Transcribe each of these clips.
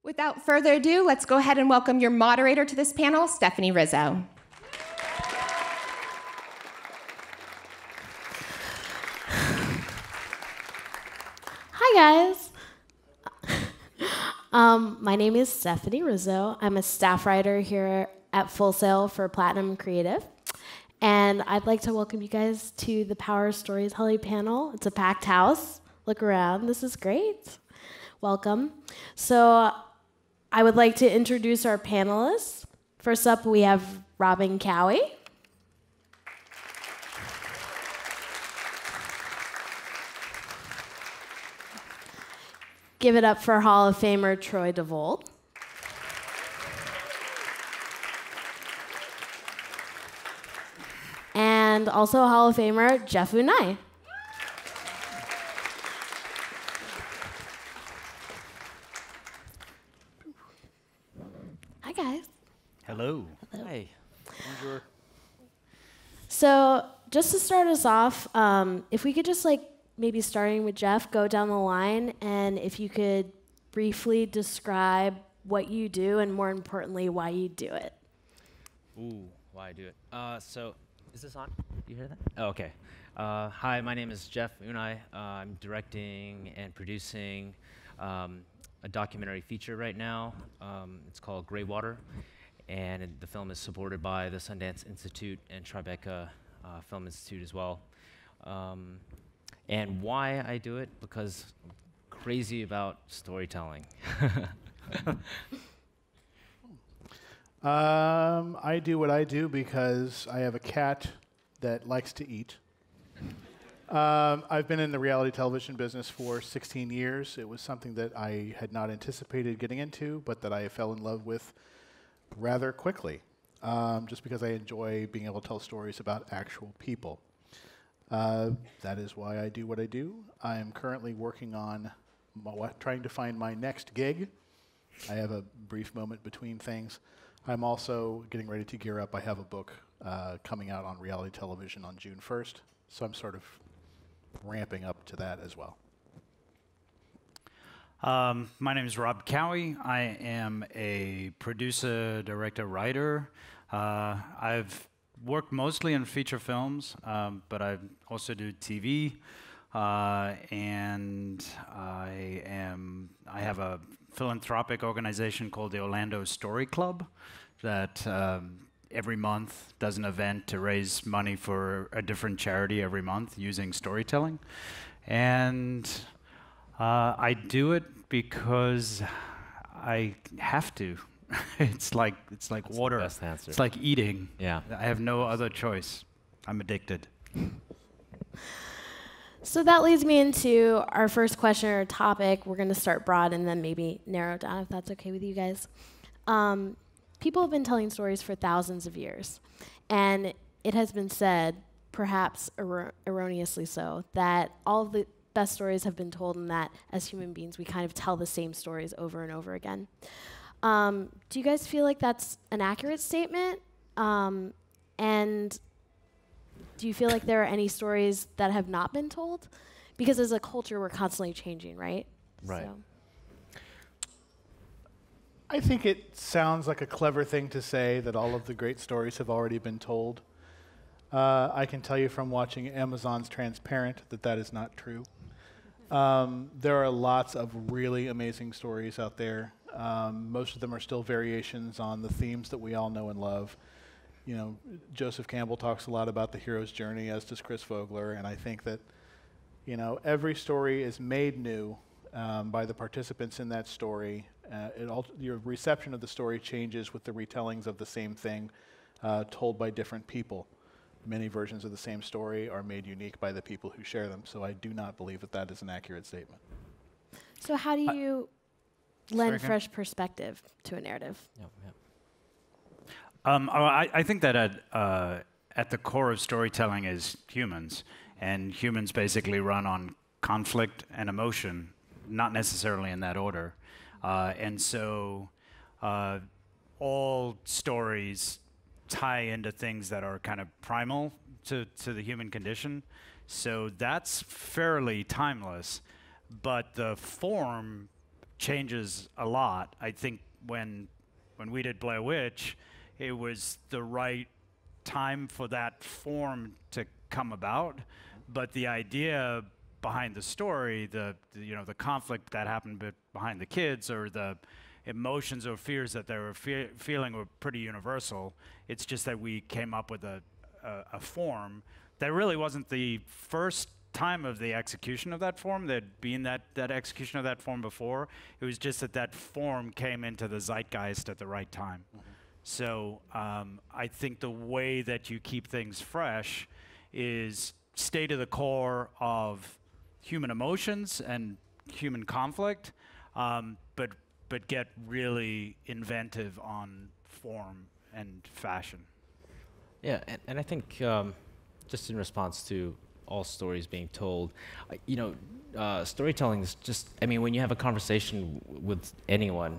Without further ado, let's go ahead and welcome your moderator to this panel, Stephanie Rizzo. Hi, guys. My name is Stephanie Rizzo. I'm a staff writer here at Full Sail for Platinum Creative. And I'd like to welcome you guys to the Power Storytelling panel. It's a packed house. Look around. This is great. Welcome. So I would like to introduce our panelists. First up, we have Robin Cowie. Give it up for Hall of Famer Troy DeVold. And also Hall of Famer Jeff Unai. Hi, guys. Hello. Hello. Hi. Bonjour. So just to start us off, if we could just maybe starting with Jeff, go down the line, and if you could briefly describe what you do and more importantly, why you do it. Ooh, why I do it. So, is this on? Do you hear that? Oh, okay. Hi, my name is Jeff Unai. I'm directing and producing a documentary feature right now. It's called Gray Water, and the film is supported by the Sundance Institute and Tribeca Film Institute as well. And why I do it? Because I'm crazy about storytelling. I do what I do because I have a cat that likes to eat. I've been in the reality television business for 16 years. It was something that I had not anticipated getting into, but that I fell in love with rather quickly, just because I enjoy being able to tell stories about actual people. That is why I do what I do. I am currently working on trying to find my next gig. I have a brief moment between things. I'm also getting ready to gear up. I have a book coming out on reality television on June 1st, so I'm sort of ramping up to that as well. My name is Rob Cowie. I am a producer, director, writer. I've worked mostly in feature films, but I also do TV, and I have a philanthropic organization called the Orlando Story Club that every month does an event to raise money for a different charity every month using storytelling. And I do it because I have to. It's like That's water. the best answer. It's like eating. Yeah. I have no other choice. I'm addicted. So that leads me into our first question or topic. We're going to start broad and then maybe narrow down if that's okay with you guys. People have been telling stories for thousands of years, and it has been said, perhaps erroneously so, that all of the best stories have been told and that as human beings we kind of tell the same stories over and over again. Do you guys feel like that's an accurate statement? And do you feel like there are any stories that have not been told? Because as a culture, we're constantly changing, right? Right. So. I think it sounds like a clever thing to say that all of the great stories have already been told. I can tell you from watching Amazon's Transparent that that is not true. There are lots of really amazing stories out there. Most of them are still variations on the themes that we all know and love. You know, Joseph Campbell talks a lot about the hero's journey, as does Chris Vogler, and I think that, you know, every story is made new by the participants in that story. Your reception of the story changes with the retellings of the same thing told by different people. Many versions of the same story are made unique by the people who share them, so I do not believe that that is an accurate statement. So how do you lend fresh perspective to a narrative? Yep, yep. I think that at the core of storytelling is humans, and humans basically run on conflict and emotion, not necessarily in that order. And so all stories tie into things that are kind of primal to the human condition. So that's fairly timeless, but the form changes a lot. I think when we did Blair Witch, it was the right time for that form to come about, but the idea behind the story, the conflict that happened behind the kids, or the emotions or fears that they were feeling were pretty universal. It's just that we came up with a form that really wasn't the first time of the execution of that form. There'd been that execution of that form before. It was just that form came into the zeitgeist at the right time. So I think the way that you keep things fresh is stay to the core of human emotions and human conflict, but get really inventive on form and fashion. Yeah, and I think just in response to all stories being told, storytelling is just, I mean, when you have a conversation with anyone,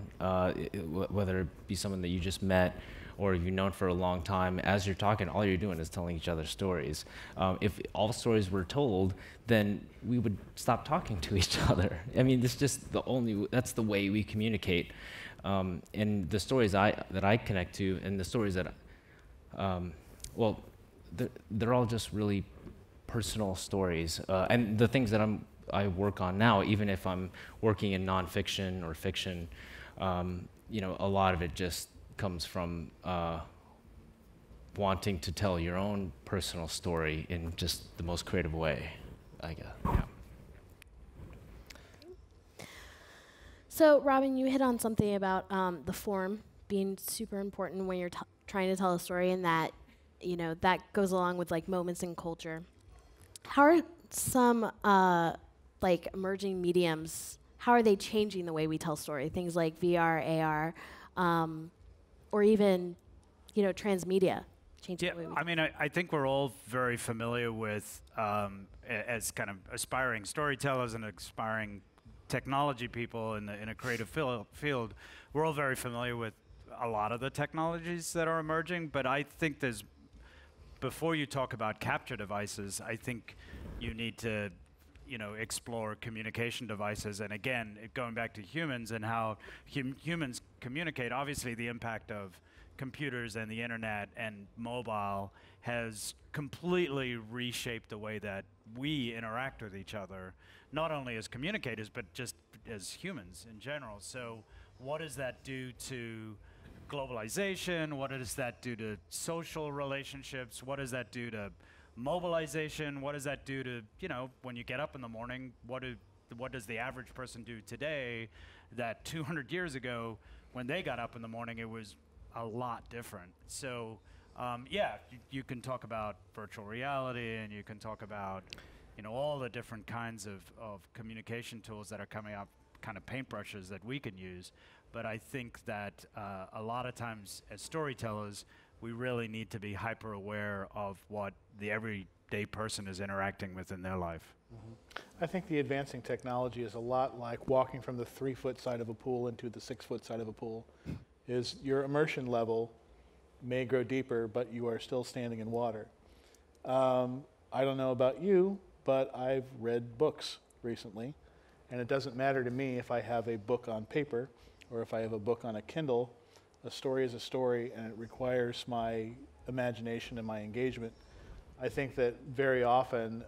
whether it be someone that you just met or you've known for a long time, as you're talking, all you're doing is telling each other stories. If all stories were told, then we would stop talking to each other. I mean, that's just that's the way we communicate. And the stories that I connect to, and the stories that, they're all just really personal stories. And the things that I work on now, even if I'm working in nonfiction or fiction, a lot of it just comes from wanting to tell your own personal story in just the most creative way, I guess. Yeah. So, Robin, you hit on something about the form being super important when you're trying to tell a story, and that, that goes along with like moments in culture. How are some emerging mediums? How are they changing the way we tell story? Things like VR, AR, or even, transmedia. Changing the way we I think we're all very familiar with, as kind of aspiring storytellers and aspiring technology people in a creative field, we're all very familiar with a lot of the technologies that are emerging. But I think before you talk about capture devices, I think you need to, explore communication devices. And again, going back to humans and how humans communicate, obviously the impact of computers and the internet and mobile has completely reshaped the way that we interact with each other, not only as communicators, but just as humans in general. So what does that do to globalization? What does that do to social relationships? What does that do to mobilization? What does that do to, when you get up in the morning, what does the average person do today that 200 years ago, when they got up in the morning, it was a lot different? So, you can talk about virtual reality, and you can talk about, all the different kinds of communication tools that are coming up, kind of paintbrushes that we can use. But I think that a lot of times as storytellers, we really need to be hyper aware of what the everyday person is interacting with in their life. I think the advancing technology is a lot like walking from the 3-foot side of a pool into the 6-foot side of a pool. Is your immersion level may grow deeper, but you are still standing in water. I don't know about you, but I've read books recently, and it doesn't matter to me if I have a book on paper or if I have a book on a Kindle. A story is a story, and it requires my imagination and my engagement. I think that very often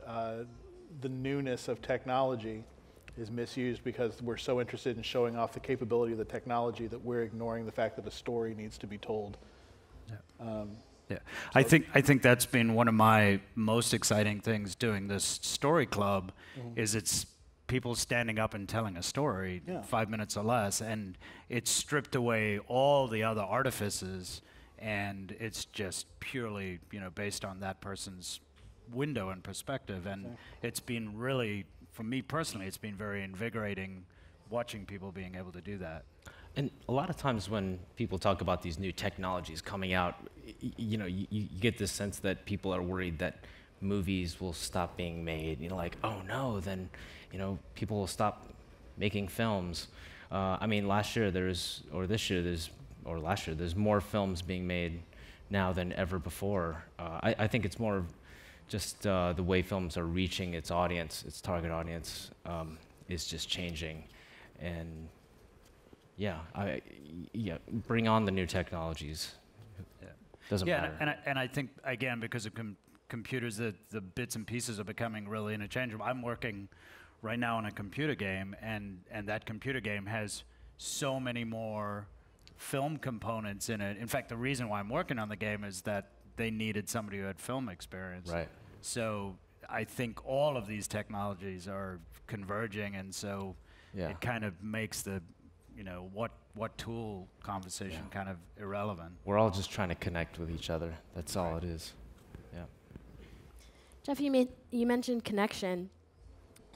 the newness of technology is misused because we're so interested in showing off the capability of the technology that we're ignoring the fact that a story needs to be told. Yeah, I think that's been one of my most exciting things doing this story club, is it's people standing up and telling a story, 5 minutes or less, and it's stripped away all the other artifices, and it's just purely, based on that person's window and perspective. And it's been really, for me personally, it's been very invigorating watching people being able to do that. And a lot of times when people talk about these new technologies coming out, you get this sense that people are worried that movies will stop being made. Like, oh no, then, people will stop making films. Last year there's more films being made now than ever before. I think it's more just the way films are reaching its audience, its target audience, is just changing. And yeah, bring on the new technologies. Yeah. Doesn't matter. And I think, again, because of computers, the bits and pieces are becoming really interchangeable. I'm working right now on a computer game, and that computer game has so many more film components in it. In fact, the reason why I'm working on the game is that they needed somebody who had film experience. Right. So I think all of these technologies are converging, and so it kind of makes the, what tool conversation kind of irrelevant. We're all just trying to connect with each other. That's all it is. Yeah. Jeff, you mentioned connection.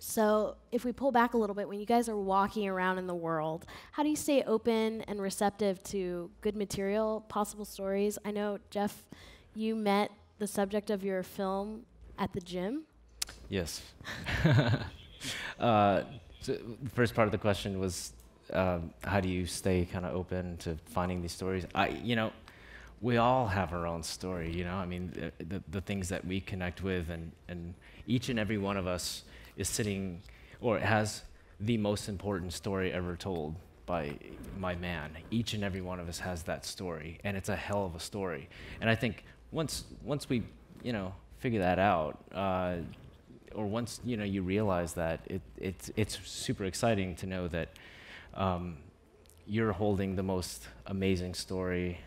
So if we pull back a little bit, when you guys are walking around in the world, how do you stay open and receptive to good material, possible stories? I know, Jeff, you met the subject of your film at the gym. Yes. So the first part of the question was, how do you stay kind of open to finding these stories? We all have our own story, I mean, the things that we connect with, and each and every one of us is sitting, or has the most important story ever told by my man. Each and every one of us has that story, and it's a hell of a story. And I think once we, figure that out, or once you realize that, it's super exciting to know that you're holding the most amazing story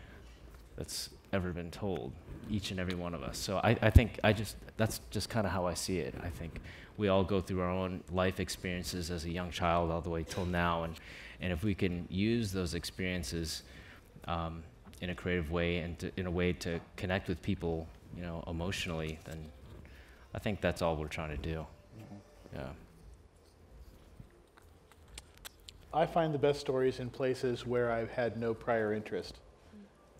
that's ever been told, each and every one of us. So I think that's just kind of how I see it. I think we all go through our own life experiences as a young child all the way till now, and if we can use those experiences in a creative way and in a way to connect with people, emotionally, then I think that's all we're trying to do. Mm-hmm. Yeah. I find the best stories in places where I've had no prior interest.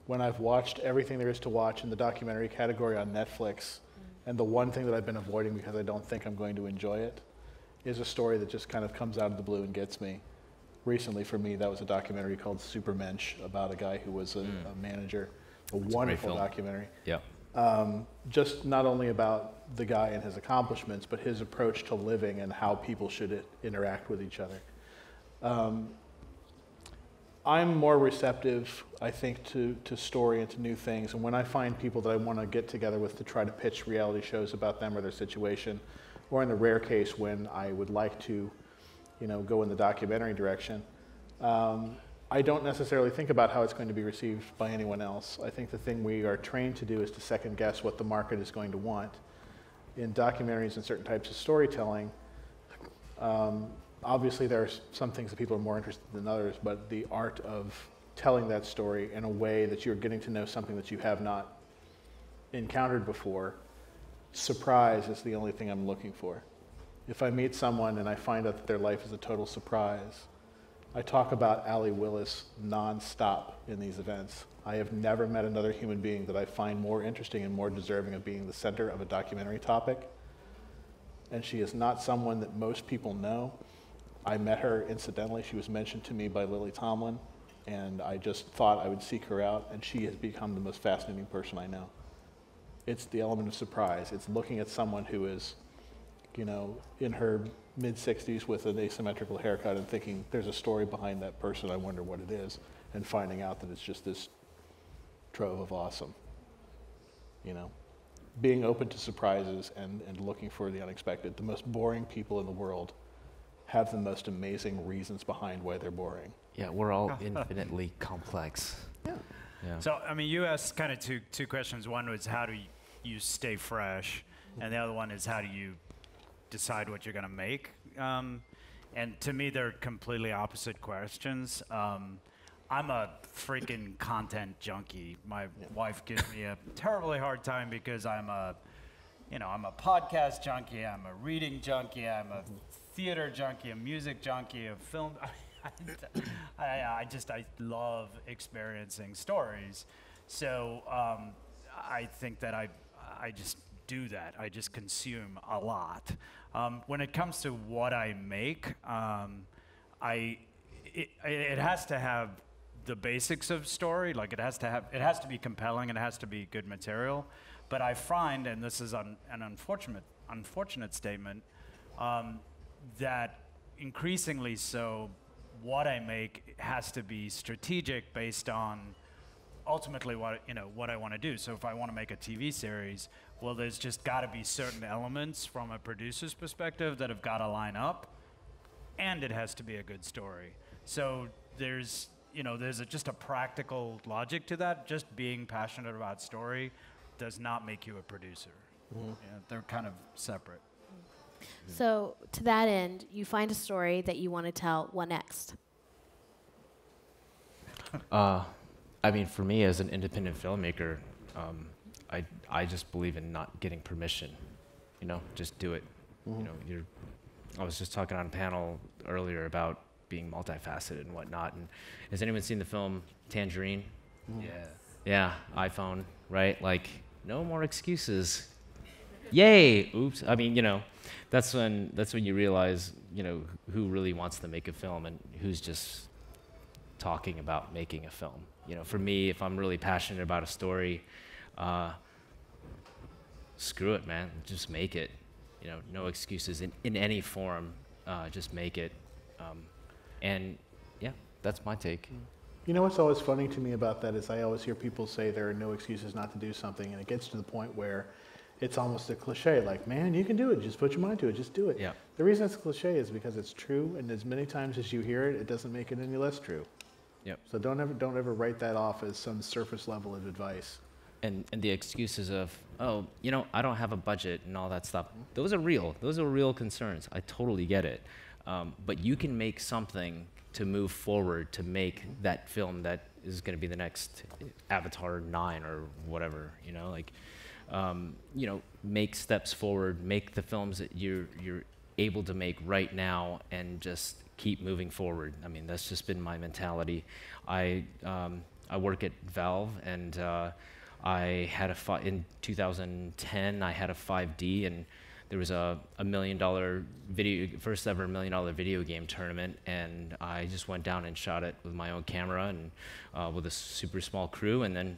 When I've watched everything there is to watch in the documentary category on Netflix, and the one thing that I've been avoiding because I don't think I'm going to enjoy it is a story that just kind of comes out of the blue and gets me. Recently, for me, that was a documentary called Supermensch about a guy who was a manager. A wonderful documentary. Yeah. Just not only about the guy and his accomplishments, but his approach to living and how people should interact with each other. I'm more receptive, I think, to story and to new things. And when I find people that I want to get together with to try to pitch reality shows about them or their situation, or in the rare case when I would like to, go in the documentary direction, I don't necessarily think about how it's going to be received by anyone else. I think the thing we are trained to do is to second guess what the market is going to want. In documentaries and certain types of storytelling, obviously there are some things that people are more interested in than others, but the art of telling that story in a way that you're getting to know something that you have not encountered before, surprise is the only thing I'm looking for. If I meet someone and I find out that their life is a total surprise, I talk about Allee Willis nonstop in these events. I have never met another human being that I find more interesting and more deserving of being the center of a documentary topic. And she is not someone that most people know. I met her incidentally. She was mentioned to me by Lily Tomlin, and I just thought I would seek her out, and she has become the most fascinating person I know. It's the element of surprise. It's looking at someone who is, in her mid-60s with an asymmetrical haircut and thinking, there's a story behind that person, I wonder what it is, and finding out that it's just this trove of awesome. Being open to surprises and looking for the unexpected. The most boring people in the world have the most amazing reasons behind why they're boring. Yeah, we're all infinitely complex. Yeah. Yeah. So, you asked kind of two questions. One was how do you stay fresh, and the other one is how do you decide what you're going to make? And to me, they're completely opposite questions. I'm a freaking content junkie. My wife gives me a terribly hard time because I'm a podcast junkie, I'm a reading junkie, I'm a theater junkie, a music junkie, a film. I love experiencing stories. So I think that I just do that. I just consume a lot. When it comes to what I make, it has to have the basics of story. Like it has to be compelling, and it has to be good material. But I find, and this is an unfortunate statement, that increasingly so, what I make has to be strategic based on ultimately what I want to do. So if I want to make a TV series, well, there's just got to be certain elements from a producer's perspective that have got to line up, and it has to be a good story. So there's just a practical logic to that. Just being passionate about story does not make you a producer. They're kind of separate. So to that end, you find a story that you want to tell. What next? I mean, for me as an independent filmmaker, I just believe in not getting permission. Just do it. I was just talking on a panel earlier about being multifaceted and whatnot. And has anyone seen the film Tangerine? Yeah, iPhone, right? Like, no more excuses. Yay! Oops. I mean, that's when you realize, who really wants to make a film and who's just talking about making a film. For me, if I'm really passionate about a story, screw it, man. Just make it. No excuses in any form. Just make it. And yeah, that's my take. What's always funny to me about that is I always hear people say there are no excuses not to do something, and it gets to the point where it's almost a cliche, like, man, you can do it, just put your mind to it, just do it. Yeah. The reason it's a cliche is because it's true, and as many times as you hear it, it doesn't make it any less true. Yep. So don't ever write that off as some surface level of advice. And the excuses of, oh, I don't have a budget and all that stuff. Those are real. Those are real concerns. I totally get it. But you can make something to move forward to make that film that is going to be the next Avatar 9 or whatever. Make steps forward. Make the films that you're able to make right now, and just keep moving forward. I mean, that's just been my mentality. I work at Valve, and I had in 2010, I had a 5D, and there was a $1 million first ever $1 million video game tournament, and I just went down and shot it with my own camera and with a super small crew, and then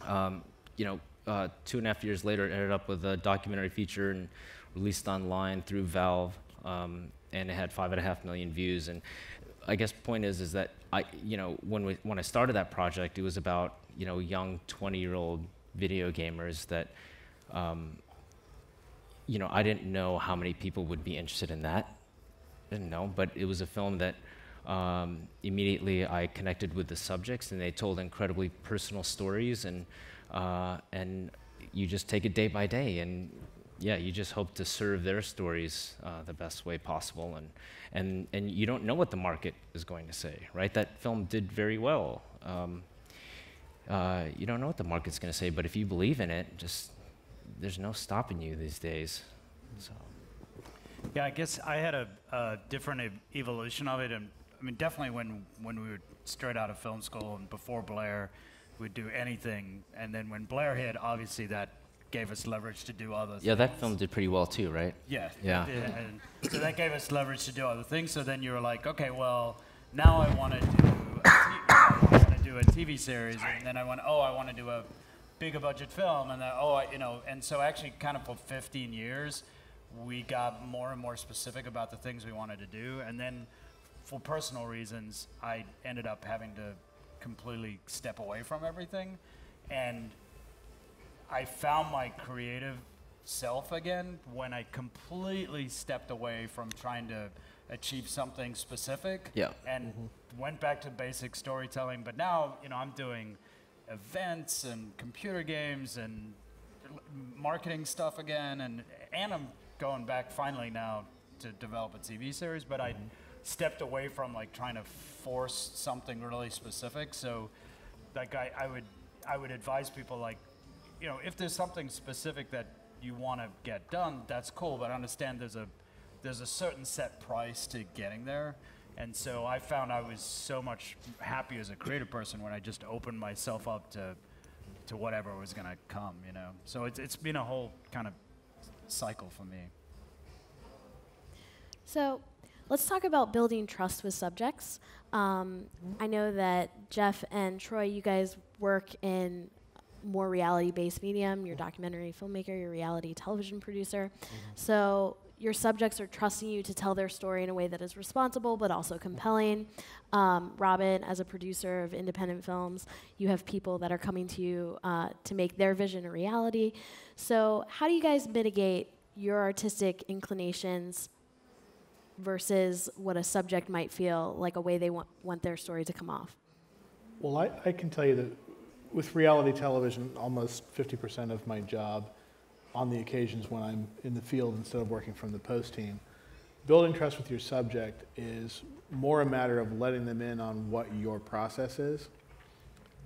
2.5 years later, it ended up with a documentary feature and released online through Valve, and it had 5.5 million views. And I guess the point is that when I started that project, it was about young 20-year-old video gamers that I didn't know how many people would be interested in that. Didn't know, but it was a film that immediately I connected with the subjects, and they told incredibly personal stories, and you just take it day by day, and you just hope to serve their stories the best way possible, and you don't know what the market is going to say, right? That film did very well. You don't know what the market's going to say, but if you believe in it, there's no stopping you these days. So. Yeah, I guess I had a different evolution of it, and I mean, definitely when we were straight out of film school and before Blair, we'd do anything, and then when Blair hit, obviously that gave us leverage to do other things. Yeah, that film did pretty well too, right? Yeah. Yeah. And so that gave us leverage to do other things. So then you were like, okay, well, now I want to do a TV series, and then I want to do a bigger budget film, and then and so actually, kind of for 15 years, we got more and more specific about the things we wanted to do, and then for personal reasons, I ended up having to completely step away from everything, and I found my creative self again when I completely stepped away from trying to achieve something specific, and went back to basic storytelling. But now, I'm doing events and computer games and marketing stuff again, and I'm going back finally now to develop a TV series, but I stepped away from like trying to force something really specific. So like I would advise people, like, if there's something specific that you want to get done, that's cool, but understand there's a certain set price to getting there. And so I found I was so much happier as a creative person when I just opened myself up to whatever was going to come, So it's been a whole kind of cycle for me. So let's talk about building trust with subjects. I know that Jeff and Troy, you guys work in more reality-based medium. You're a documentary filmmaker, you're a reality television producer. So your subjects are trusting you to tell their story in a way that is responsible but also compelling. Robin, as a producer of independent films, you have people that are coming to you to make their vision a reality. So how do you guys mitigate your artistic inclinations versus what a subject might feel like a way they want their story to come off? Well, I can tell you that with reality television, almost 50% of my job on the occasions when I'm in the field instead of working from the post team, building trust with your subject is more a matter of letting them in on what your process is,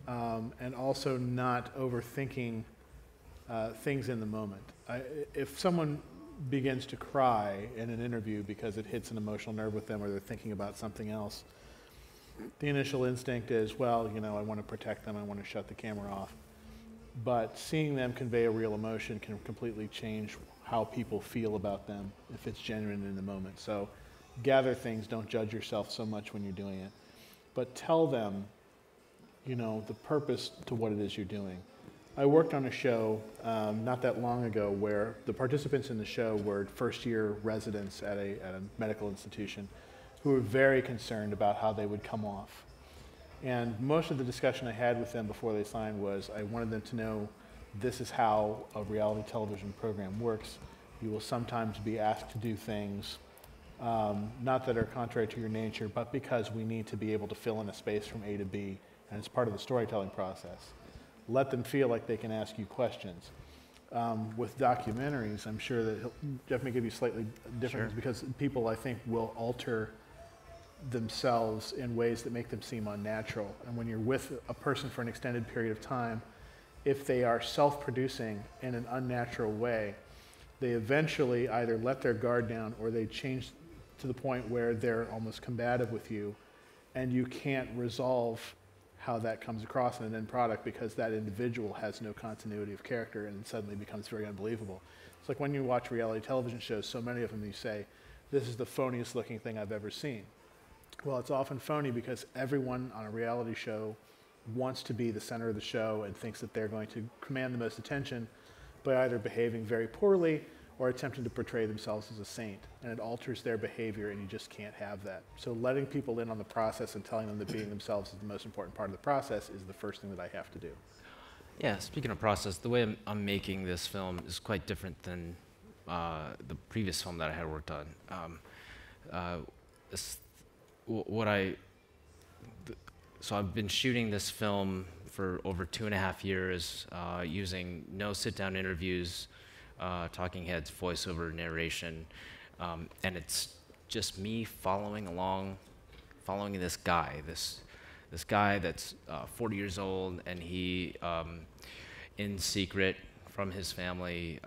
and also not overthinking things in the moment. If someone begins to cry in an interview because it hits an emotional nerve with them or they're thinking about something else, the initial instinct is, well, you know, I want to protect them, I want to shut the camera off. But seeing them convey a real emotion can completely change how people feel about them if it's genuine in the moment. So gather things, don't judge yourself so much when you're doing it. But tell them, you know, the purpose to what it is you're doing. I worked on a show not that long ago where the participants in the show were first-year residents at a medical institution who were very concerned about how they would come off. And most of the discussion I had with them before they signed was I wanted them to know this is how a reality television program works. You will sometimes be asked to do things not that are contrary to your nature, but because we need to be able to fill in a space from A to B, and it's part of the storytelling process. Let them feel like they can ask you questions. With documentaries, I'm sure that Jeff may give you slightly different, Sure. because people, I think, will alter themselves in ways that make them seem unnatural. And when you're with a person for an extended period of time, if they are self-producing in an unnatural way, they eventually either let their guard down or they change to the point where they're almost combative with you, and you can't resolve how that comes across in an end product because that individual has no continuity of character and it suddenly becomes very unbelievable. It's like when you watch reality television shows, so many of them you say, this is the phoniest looking thing I've ever seen. Well, it's often phony because everyone on a reality show wants to be the center of the show and thinks that they're going to command the most attention by either behaving very poorly or attempting to portray themselves as a saint. And it alters their behavior, and you just can't have that. So letting people in on the process and telling them that being themselves is the most important part of the process is the first thing that I have to do. Yeah, speaking of process, the way I'm making this film is quite different than the previous film that I had worked on. So I've been shooting this film for over 2.5 years, using no sit-down interviews, talking heads, voiceover, narration, and it's just me following this guy, this guy that's 40 years old, and he, in secret from his family,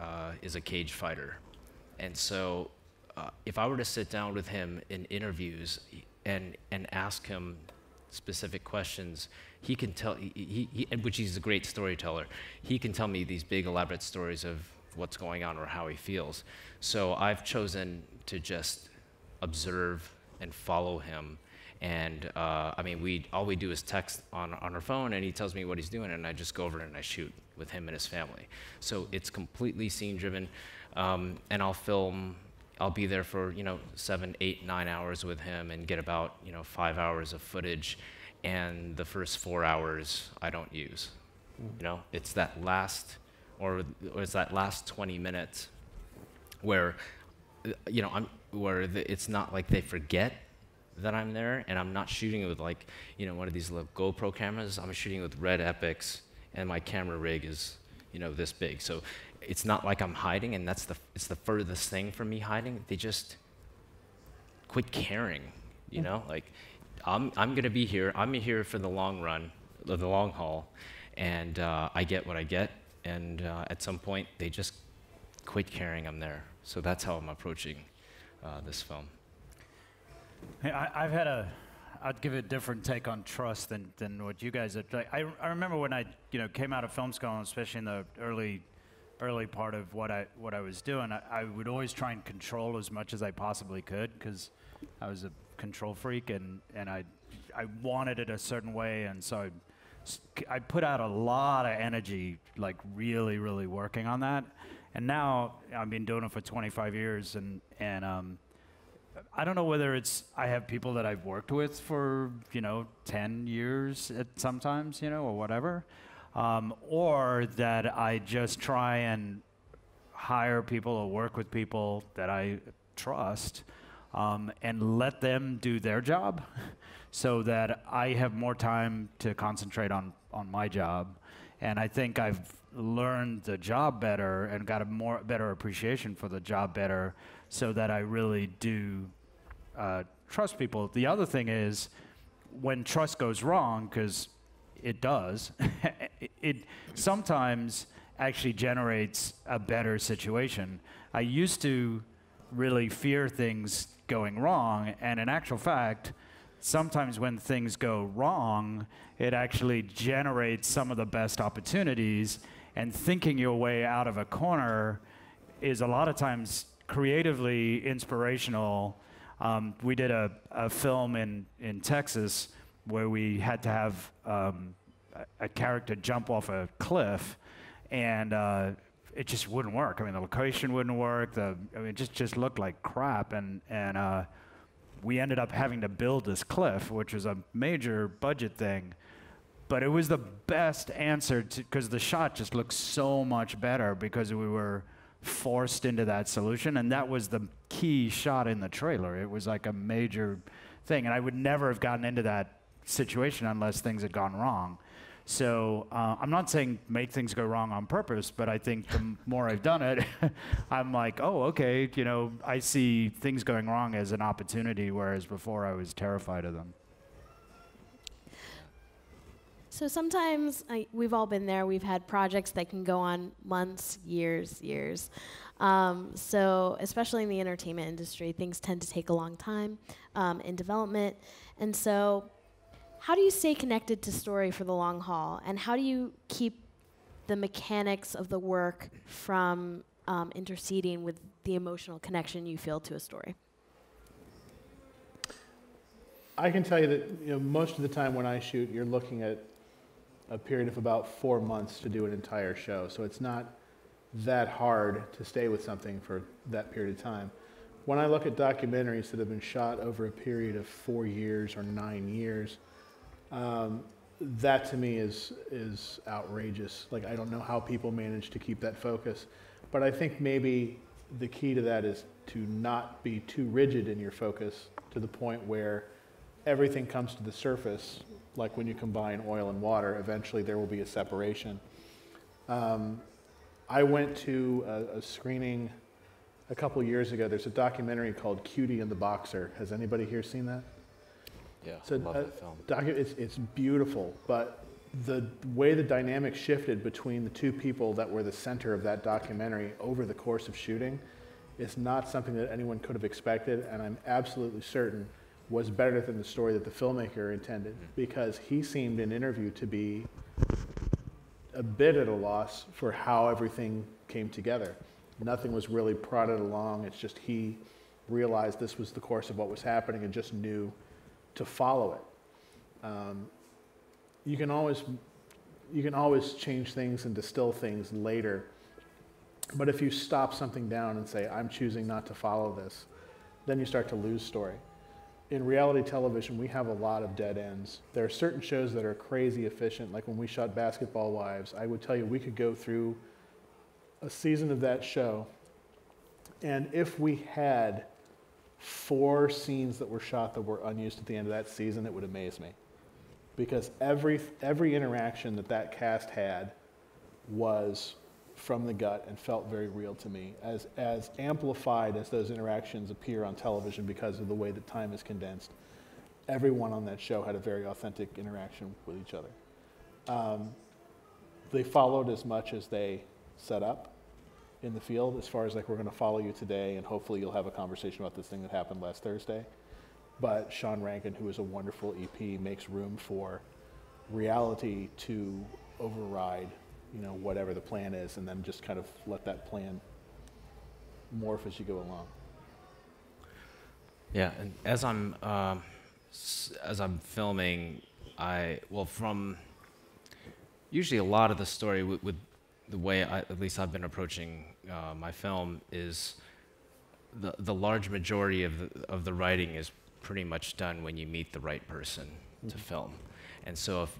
is a cage fighter. And so if I were to sit down with him in interviews and ask him specific questions, he can tell, which he's a great storyteller, he can tell me these big elaborate stories of what's going on or how he feels. So I've chosen to just observe and follow him. And I mean, all we do is text on our phone, and he tells me what he's doing, and I just go over and I shoot with him and his family. So it's completely scene driven, and I'll be there for 7, 8, 9 hours with him and get about 5 hours of footage, and the first 4 hours I don't use. It's that last, or it's that last 20 minutes where it's not like they forget that I'm there, and I'm not shooting with one of these little GoPro cameras. I'm shooting with Red Epics, and my camera rig is this big. So it's not like I'm hiding, and it's the furthest thing from me hiding. They just quit caring, like I'm gonna be here. I'm here for the long run, the long haul, and I get what I get. And at some point, they just quit caring I'm there. So that's how I'm approaching this film. Hey, I'd give it a different take on trust than what you guys have. I remember when I came out of film school, especially in the early part of what I was doing, I would always try and control as much as I possibly could because I was a control freak and I wanted it a certain way, and so I put out a lot of energy, like really, really working on that. And now I've been doing it for 25 years, and I don't know whether it's I have people that I've worked with for 10 years sometimes, or whatever, or that I just try and hire people or work with people that I trust, and let them do their job, so that I have more time to concentrate on my job. And I think I've learned the job better and got a better appreciation for the job better, so that I really do trust people. The other thing is, when trust goes wrong, because it does, it sometimes actually generates a better situation. I used to really fear things going wrong, and in actual fact, sometimes when things go wrong, it actually generates some of the best opportunities, and thinking your way out of a corner is a lot of times creatively inspirational. We did a film in Texas where we had to have a character jump off a cliff, and it just wouldn't work. I mean, the location wouldn't work. It just looked like crap, and we ended up having to build this cliff, which was a major budget thing. But it was the best answer, because the shot just looked so much better because we were forced into that solution, and that was the key shot in the trailer. It was like a major thing, and I would never have gotten into that situation unless things had gone wrong. So I'm not saying make things go wrong on purpose, but I think the more I've done it, I'm like, oh, okay, I see things going wrong as an opportunity, whereas before I was terrified of them. So sometimes, we've all been there, we've had projects that can go on months, years. So especially in the entertainment industry, things tend to take a long time in development. And so how do you stay connected to story for the long haul? And how do you keep the mechanics of the work from interceding with the emotional connection you feel to a story? I can tell you that most of the time when I shoot, you're looking at a period of about 4 months to do an entire show. So it's not that hard to stay with something for that period of time. When I look at documentaries that have been shot over a period of 4 years or 9 years, that to me is outrageous. Like, I don't know how people manage to keep that focus. But I think maybe the key to that is to not be too rigid in your focus to the point where everything comes to the surface. Like when you combine oil and water, eventually there will be a separation. I went to a screening a couple years ago. There's a documentary called Cutie and the Boxer. Has anybody here seen that? Yeah, So love that film. it's beautiful, but the way the dynamic shifted between the two people that were the center of that documentary over the course of shooting is not something that anyone could have expected, and I'm absolutely certain was better than the story that the filmmaker intended, because he seemed in interview to be a bit at a loss for how everything came together. Nothing was really prodded along. It's just he realized this was the course of what was happening and just knew to follow it. You can always change things and distill things later, but if you stop something down and say, I'm choosing not to follow this, then you start to lose story. In reality television, we have a lot of dead ends. There are certain shows that are crazy efficient, like when we shot Basketball Wives. I would tell you we could go through a season of that show, and if we had 4 scenes that were shot that were unused at the end of that season, it would amaze me. Because every interaction that cast had was from the gut and felt very real to me. As amplified as those interactions appear on television because of the way that time is condensed, everyone on that show had a very authentic interaction with each other. They followed as much as they set up in the field, as far as like, we're going to follow you today and hopefully you'll have a conversation about this thing that happened last Thursday. But Sean Rankin, who is a wonderful EP, makes room for reality to override whatever the plan is, and then just kind of let that plan morph as you go along. Yeah, and as I'm filming, from usually a lot of the story with the way at least I've been approaching my film is the large majority of the writing is pretty much done when you meet the right person to film. And so if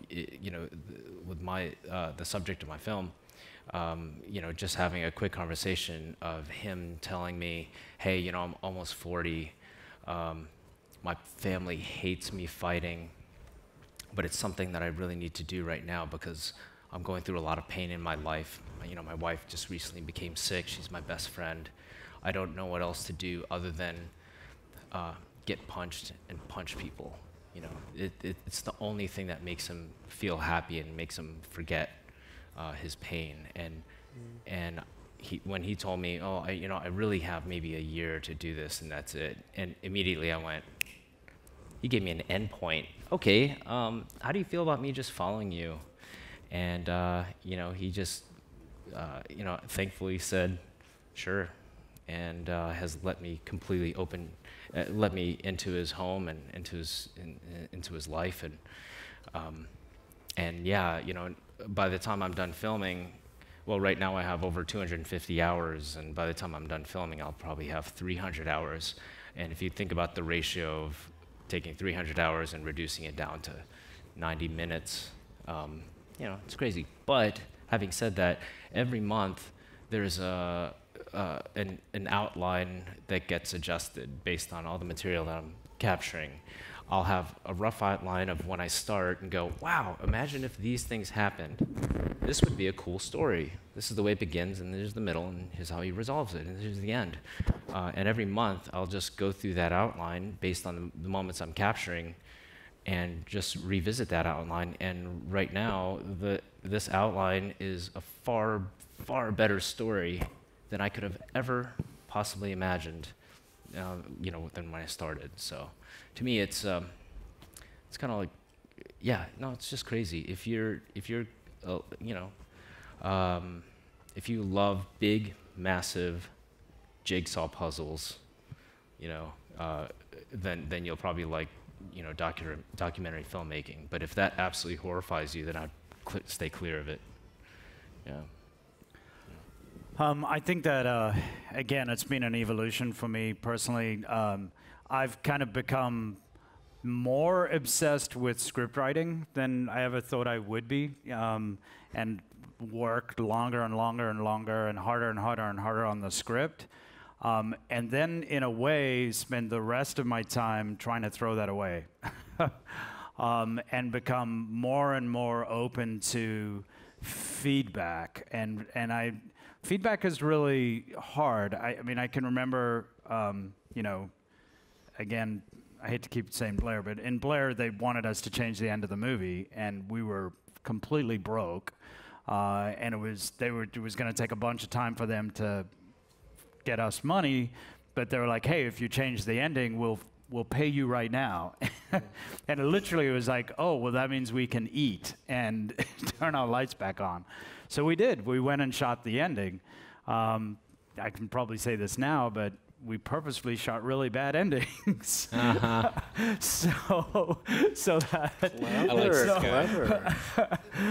with the subject of my film, just having a quick conversation of him telling me, hey, I'm almost 40, my family hates me fighting, but it's something that I really need to do right now because I'm going through a lot of pain in my life. My wife just recently became sick. She's my best friend. I don't know what else to do other than get punched and punch people. It's the only thing that makes him feel happy and makes him forget his pain. And when he told me, oh, I really have maybe a year to do this and that's it. And immediately I went, he gave me an endpoint. Okay, how do you feel about me just following you? And he just, thankfully said, sure, and has let me completely let me into his home and into his life, and yeah, by the time I'm done filming, well, right now I have over 250 hours, and by the time I'm done filming, I'll probably have 300 hours. And if you think about the ratio of taking 300 hours and reducing it down to 90 minutes, it's crazy. But having said that, every month there's an outline that gets adjusted based on all the material that I'm capturing. I'll have a rough outline of when I start and go, wow, imagine if these things happened. This would be a cool story. This is the way it begins, and there's the middle, and here's how he resolves it, and here's the end. And every month, I'll just go through that outline based on the moments I'm capturing and just revisit that outline. And right now, this outline is a far, far better story than I could have ever possibly imagined, than when I started. So, to me, it's kind of like, it's just crazy. If you love big, massive jigsaw puzzles, then you'll probably like, documentary filmmaking. But if that absolutely horrifies you, then I'd stay clear of it. Yeah. I think that, again, it's been an evolution for me personally. I've kind of become more obsessed with script writing than I ever thought I would be, and worked longer and longer and longer and harder and harder and harder on the script. And then, in a way, spend the rest of my time trying to throw that away and become more and more open to feedback. And feedback is really hard. I mean, I can remember, again, I hate to keep saying Blair, but in Blair, they wanted us to change the end of the movie, and we were completely broke. And it was going to take a bunch of time for them to get us money, but they were like, hey, if you change the ending, we'll pay you right now. And it literally was like, oh, well, that means we can eat and turn our lights back on. So we did. We went and shot the ending. I can probably say this now, but we purposefully shot really bad endings.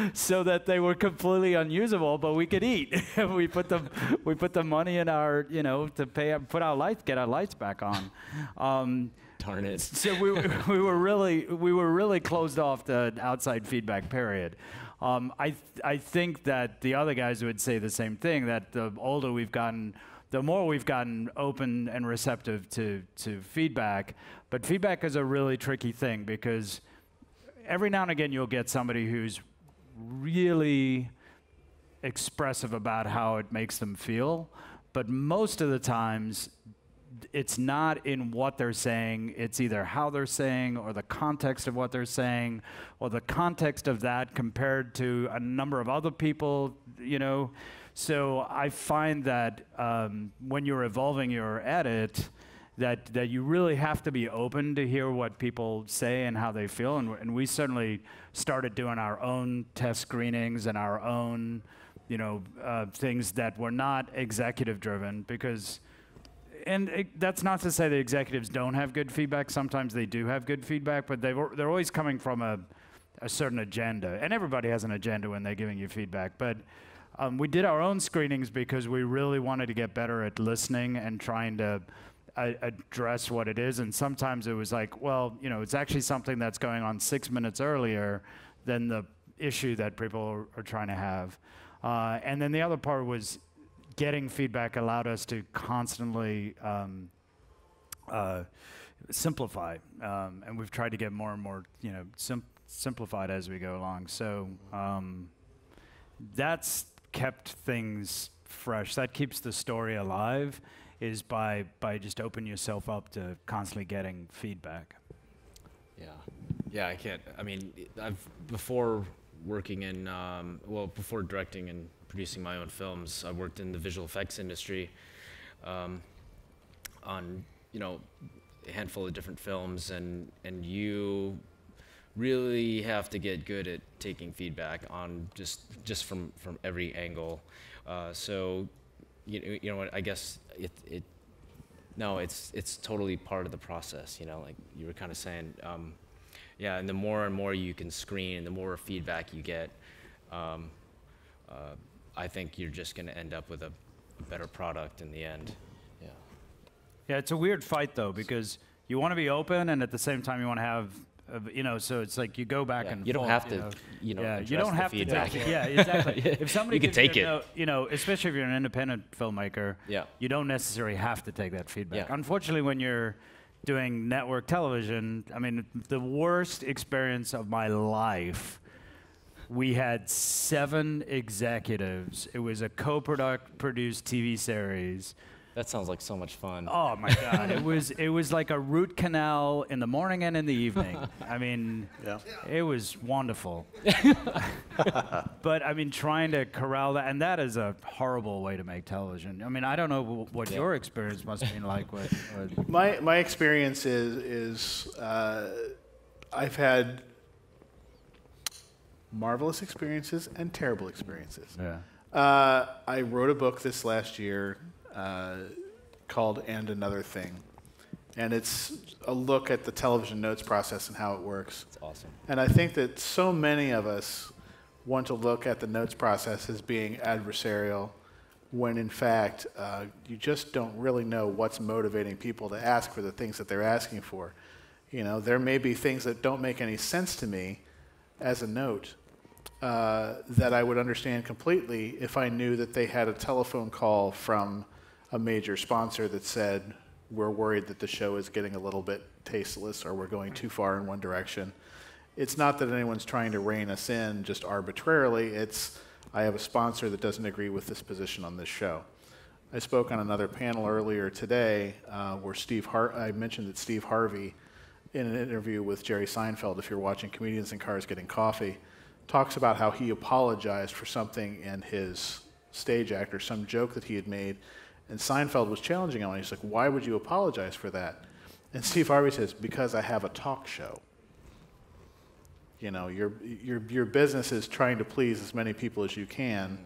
So that they were completely unusable, but we could eat. we put the money in our, to get our lights back on. Darn it. So we were really closed off to outside feedback, period. I think that the other guys would say the same thing, that the older we've gotten, the more we've gotten open and receptive to feedback. But feedback is a really tricky thing, because every now and again you'll get somebody who's really expressive about how it makes them feel, but most of the times it's not in what they're saying. It's either how they're saying, or the context of what they're saying, or the context of that compared to a number of other people, So I find that when you're evolving your edit, that you really have to be open to hear what people say and how they feel. And we certainly started doing our own test screenings and our own, things that were not executive driven, because, that's not to say that executives don't have good feedback. Sometimes they do have good feedback, but they're always coming from a certain agenda. And everybody has an agenda when they're giving you feedback. But we did our own screenings because we really wanted to get better at listening and trying to address what it is. And sometimes it was like, well, it's actually something that's going on 6 minutes earlier than the issue that people are trying to have. And then the other part was getting feedback allowed us to constantly simplify. And we've tried to get more and more, simplified as we go along. So that's kept things fresh. That keeps the story alive, is by just opening yourself up to constantly getting feedback. Yeah, I can't. I mean, before working in, before directing and producing my own films, I worked in the visual effects industry on, a handful of different films, and you really have to get good at taking feedback on just from every angle. So, you know what? I guess it's totally part of the process. Like you were kind of saying. Yeah, and the more and more you can screen, and the more feedback you get, I think you're just going to end up with a better product in the end. Yeah. Yeah, it's a weird fight though, because you want to be open, and at the same time you want to have, so it's like you go back and you don't have to, you don't the have feedback. to. Yeah, exactly. If somebody you can take it. Especially if you're an independent filmmaker, you don't necessarily have to take that feedback. Yeah. Unfortunately, when you're doing network television, I mean, the worst experience of my life. We had 7 executives. It was a co-produced TV series. That sounds like so much fun. Oh my God! It was like a root canal in the morning and in the evening. I mean, it was wonderful. But I mean, trying to corral that, and that is a horrible way to make television. I mean, I don't know what your experience must have been like. My experience is I've had marvelous experiences and terrible experiences. Yeah. I wrote a book this last year called And Another Thing. And it's a look at the television notes process and how it works. That's awesome. And I think that so many of us want to look at the notes process as being adversarial, when in fact you just don't really know what's motivating people to ask for the things that they're asking for. There may be things that don't make any sense to me as a note, that I would understand completely if I knew that they had a telephone call from a major sponsor that said, we're worried that the show is getting a little bit tasteless, or we're going too far in one direction. It's not that anyone's trying to rein us in just arbitrarily. It's, I have a sponsor that doesn't agree with this position on this show. I spoke on another panel earlier today where I mentioned that Steve Harvey, in an interview with Jerry Seinfeld, if you're watching Comedians in Cars Getting Coffee, talks about how he apologized for something in his stage act or some joke that he had made, and Seinfeld was challenging him, and he's like, why would you apologize for that? And Steve Harvey says, because I have a talk show. Your business is trying to please as many people as you can.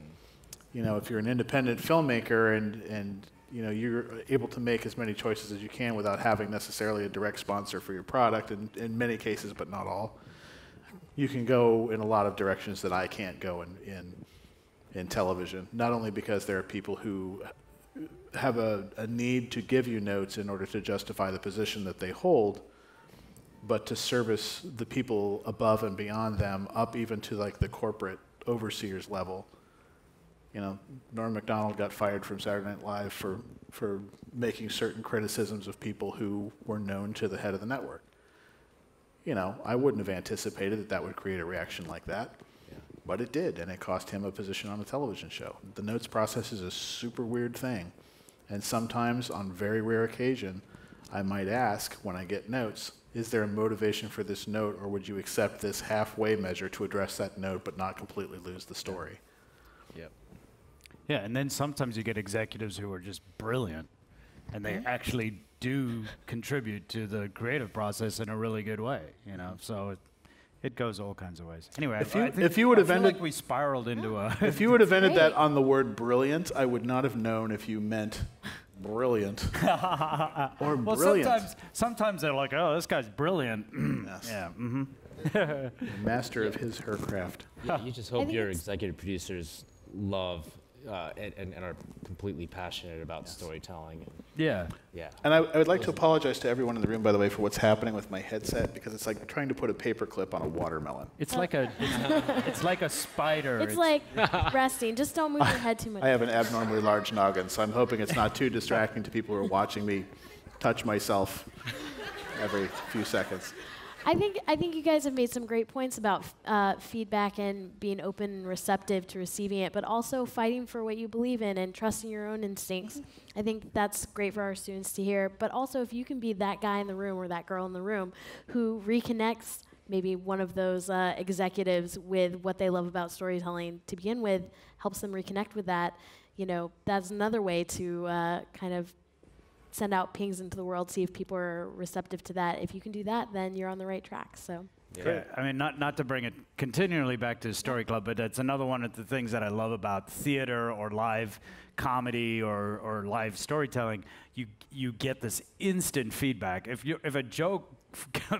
If you're an independent filmmaker and you're able to make as many choices as you can without having necessarily a direct sponsor for your product, in many cases, but not all, you can go in a lot of directions that I can't go in television, not only because there are people who have a need to give you notes in order to justify the position that they hold, but to service the people above and beyond them, up even to like the corporate overseers level. Norm Macdonald got fired from Saturday Night Live for making certain criticisms of people who were known to the head of the network. I wouldn't have anticipated that would create a reaction like that, but it did, and it cost him a position on a television show. The notes process is a super weird thing, and sometimes, on very rare occasion, I might ask when I get notes, is there a motivation for this note, or would you accept this halfway measure to address that note but not completely lose the story? Yep. Yeah, and then sometimes you get executives who are just brilliant, and they actually do contribute to the creative process in a really good way, So it goes all kinds of ways. Anyway, if you would have ended, like we spiraled into a. If you would have ended that on the word brilliant, I would not have known if you meant brilliant or well, brilliant. Sometimes they're like, oh, this guy's brilliant. Yes. Yeah. Mm-hmm. Master of his/her craft. You just hope your executive producers love and are completely passionate about storytelling. Yeah. Yeah. And I would like to apologize to everyone in the room, by the way, for what's happening with my headset, because it's like trying to put a paperclip on a watermelon. It's like a it's like a spider. It's like resting. Just don't move your head too much. I have an abnormally large noggin, so I'm hoping it's not too distracting to people who are watching me touch myself every few seconds. I think you guys have made some great points about feedback and being open and receptive to receiving it, but also fighting for what you believe in and trusting your own instincts. I think that's great for our students to hear. But also, if you can be that guy in the room or that girl in the room who reconnects maybe one of those executives with what they love about storytelling to begin with, helps them reconnect with that, that's another way to kind of send out pings into the world, see if people are receptive to that. If you can do that, then you're on the right track. So. Yeah, I mean, not to bring it continually back to Story Club, but that's another one of the things that I love about theater or live comedy or live storytelling. You get this instant feedback. If a joke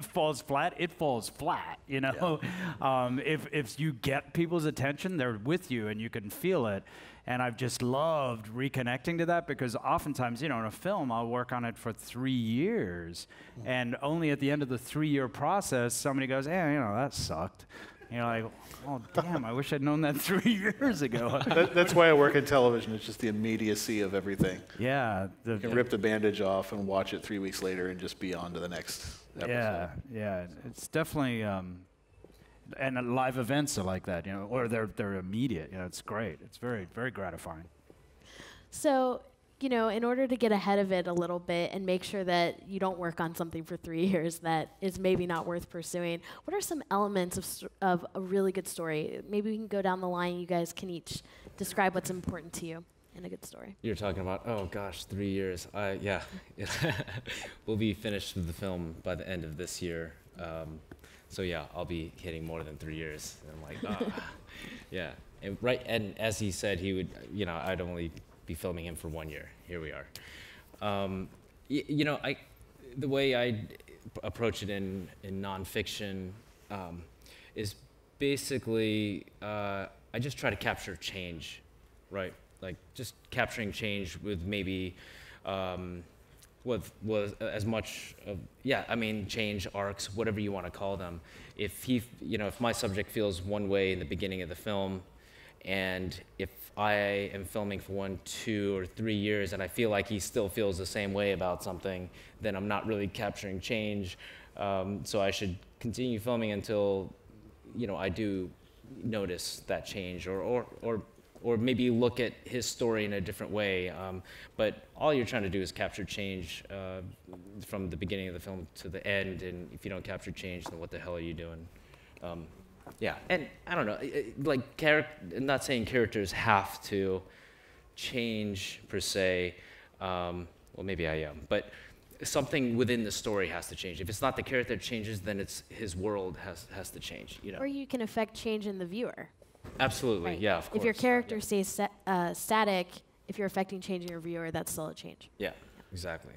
falls flat, it falls flat. If you get people's attention, they're with you and you can feel it. And I've just loved reconnecting to that, because oftentimes, in a film, I'll work on it for 3 years, and only at the end of the 3-year process, somebody goes, "Hey, that sucked." You're like, "Oh, damn! I wish I'd known that 3 years ago." That's why I work in television. It's just the immediacy of everything. Yeah, You can rip the bandage off and watch it 3 weeks later and just be on to the next episode. Yeah. It's definitely. And live events are like that, or they're immediate. It's great. It's very, very gratifying. So, in order to get ahead of it a little bit and make sure that you don't work on something for 3 years that is maybe not worth pursuing, what are some elements of a really good story? Maybe we can go down the line. You guys can each describe what's important to you in a good story. You're talking about, 3 years. Yeah. We'll be finished with the film by the end of this year. So yeah, I'll be hitting more than 3 years. And I'm like, yeah. And as he said, he would, I'd only be filming him for 1 year. Here we are. The way I approach it in nonfiction is basically I just try to capture change, right? Like just capturing change with maybe. Was as much of, change arcs, whatever you want to call them. If my subject feels one way in the beginning of the film, and if I am filming for 1, 2, or 3 years and I feel like he still feels the same way about something, then I'm not really capturing change. So I should continue filming until, I do notice that change, or maybe look at his story in a different way. But all you're trying to do is capture change from the beginning of the film to the end, and if you don't capture change, then what the hell are you doing? And I don't know, I'm not saying characters have to change per se. Well, maybe I am, but something within the story has to change. If it's not the character that changes, then it's his world has to change. Or you can affect change in the viewer. Absolutely, right. Yeah, of course. If your character stays static, if you're affecting change in your viewer, that's still a change. Yeah, exactly.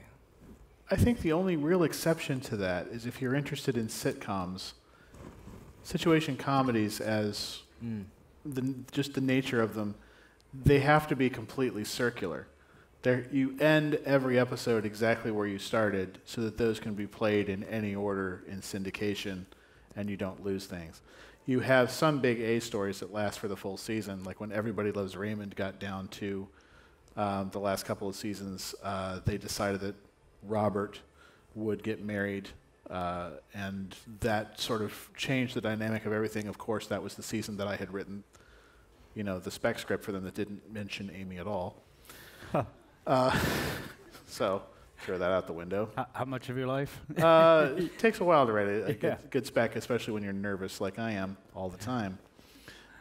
I think the only real exception to that is if you're interested in sitcoms, situation comedies as just the nature of them, they have to be completely circular. You end every episode exactly where you started so that those can be played in any order in syndication and you don't lose things. You have some big A stories that last for the full season, like when Everybody Loves Raymond got down to the last couple of seasons, they decided that Robert would get married, and that sort of changed the dynamic of everything. Of course, that was the season that I had written, the spec script for them that didn't mention Amy at all. So throw that out the window. How much of your life? It takes a while to write a good spec, especially when you're nervous like I am all the time.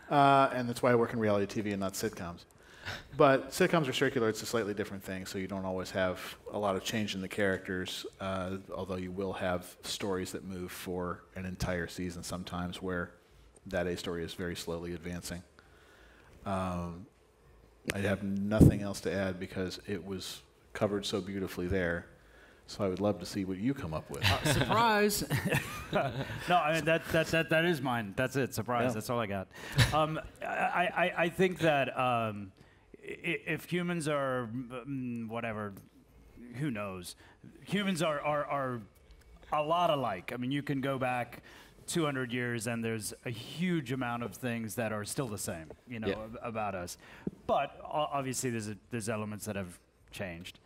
And that's why I work in reality TV and not sitcoms. But sitcoms are circular. It's a slightly different thing, so you don't always have a lot of change in the characters, although you will have stories that move for an entire season sometimes where that A story is very slowly advancing. I have nothing else to add because it was covered so beautifully there. So I would love to see what you come up with. Surprise! No, I mean that is mine. That's it. Surprise. Yeah. That's all I got. I think that if humans are whatever, who knows? Humans are a lot alike. I mean, you can go back 200 years and there's a huge amount of things that are still the same, you know, about us. But obviously there's elements that have changed.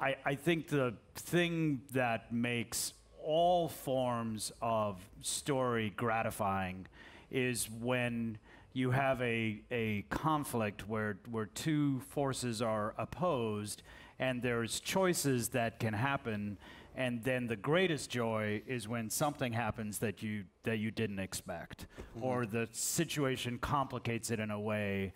I think the thing that makes all forms of story gratifying is when you have a conflict where two forces are opposed and there's choices that can happen, and then the greatest joy is when something happens that you didn't expect, or the situation complicates it in a way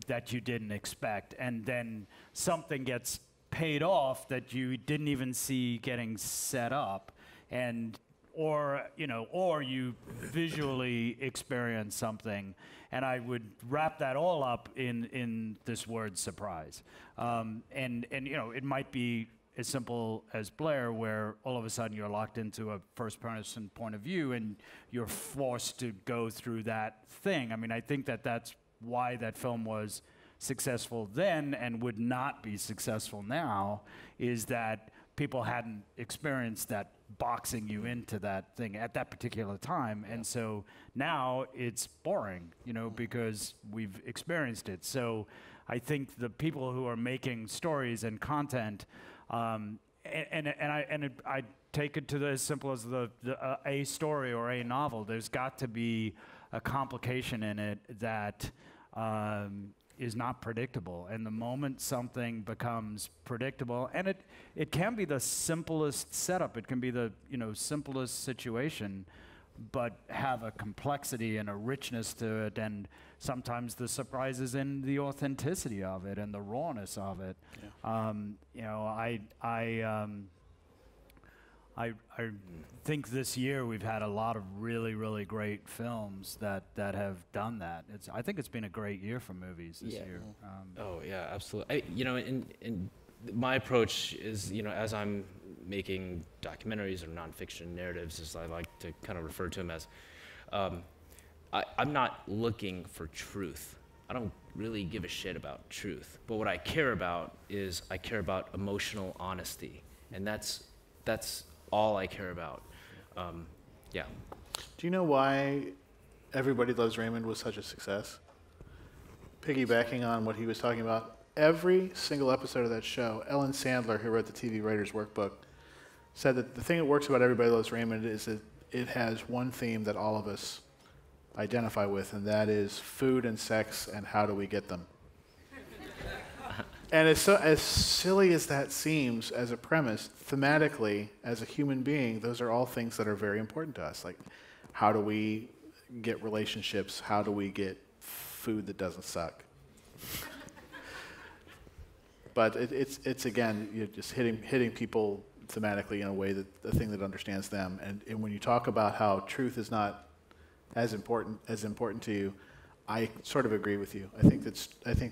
that you didn't expect, and then something gets paid off that you didn't even see getting set up, or you visually experience something. And I would wrap that all up in this word surprise. And you know, it might be as simple as Blair, where all of a sudden you're locked into a first-person point of view and you're forced to go through that thing. I mean, I think that's why that film was successful then and would not be successful now, is that people hadn't experienced that boxing you into that thing at that particular time. And so now it's boring, you know, because we've experienced it. So I think the people who are making stories and content, I take it to as simple as a story or a novel. There's got to be a complication in it that is not predictable. And the moment something becomes predictable, and it can be the simplest setup, it can be the simplest situation, but have a complexity and a richness to it, and sometimes the surprises in the authenticity of it and the rawness of it. I think this year we've had a lot of really, really great films that have done that. I think it's been a great year for movies this year. Oh yeah, absolutely. In my approach is, as I'm making documentaries or nonfiction narratives, as I like to kind of refer to them as, I'm not looking for truth. I don't really give a shit about truth. But what I care about is I care about emotional honesty, and that's all I care about. Yeah. Do you know why Everybody Loves Raymond was such a success? Piggybacking on what he was talking about, every single episode of that show, Ellen Sandler, who wrote the TV Writers Workbook, said that the thing that works about Everybody Loves Raymond is that it has one theme that all of us identify with, and that is food and sex and how do we get them. And as silly as that seems as a premise, thematically, as a human being, those are all things that are very important to us. Like, how do we get relationships? How do we get food that doesn't suck? But it's again, you're just hitting people thematically in a way that the thing that understands them. And when you talk about how truth is not as important to you, I sort of agree with you. I think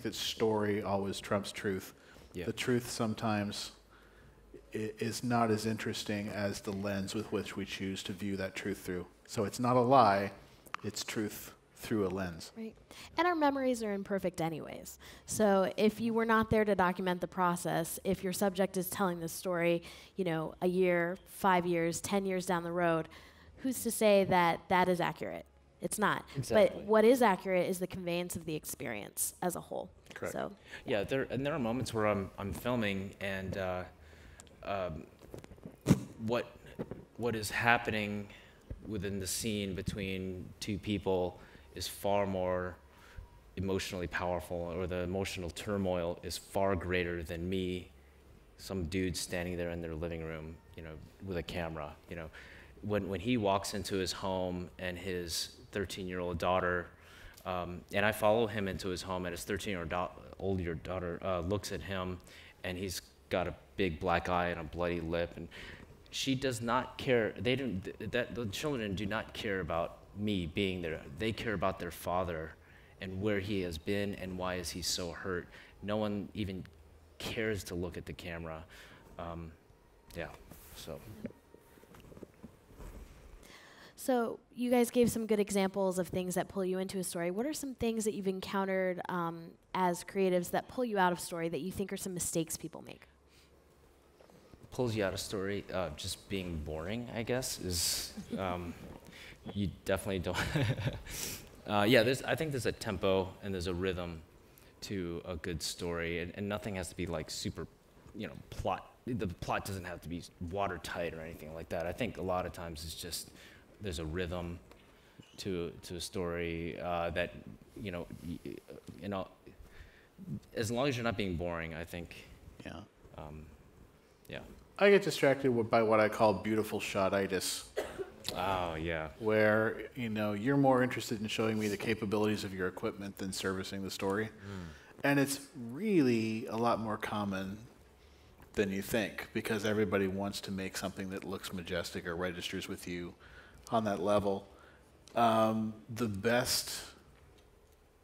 that story always trumps truth. Yeah. The truth sometimes is not as interesting as the lens with which we choose to view that truth through. So it's not a lie, it's truth through a lens. Right. And our memories are imperfect anyways. So if you were not there to document the process, if your subject is telling the story, a year, 5 years, 10 years down the road, who's to say that that is accurate? It's not. Exactly. But what is accurate is the conveyance of the experience as a whole. Correct. So. Yeah, there are moments where I'm filming and what is happening within the scene between two people is far more emotionally powerful, or the emotional turmoil is far greater than me, some dude standing there in their living room, with a camera. When he walks into his home and his 13-year-old daughter, and I follow him into his home, and his 13-year-old daughter looks at him, and he's got a big black eye and a bloody lip, and she does not care. The children do not care about me being there. They care about their father and where he has been and why is he so hurt. No one even cares to look at the camera. yeah, so. So you guys gave some good examples of things that pull you into a story. What are some things that you've encountered as creatives that pull you out of story that you think are some mistakes people make? Pulls you out of story, just being boring, I guess, is, you definitely don't, yeah, I think there's a tempo and there's a rhythm to a good story, and nothing has to be like super, the plot doesn't have to be watertight or anything like that. I think a lot of times it's just, there's a rhythm to a story that, as long as you're not being boring, I think, Yeah. yeah. I get distracted by what I call beautiful shot-itis, Oh, yeah. where, you're more interested in showing me the capabilities of your equipment than servicing the story. And it's really a lot more common than you think, because everybody wants to make something that looks majestic or registers with you on that level. The best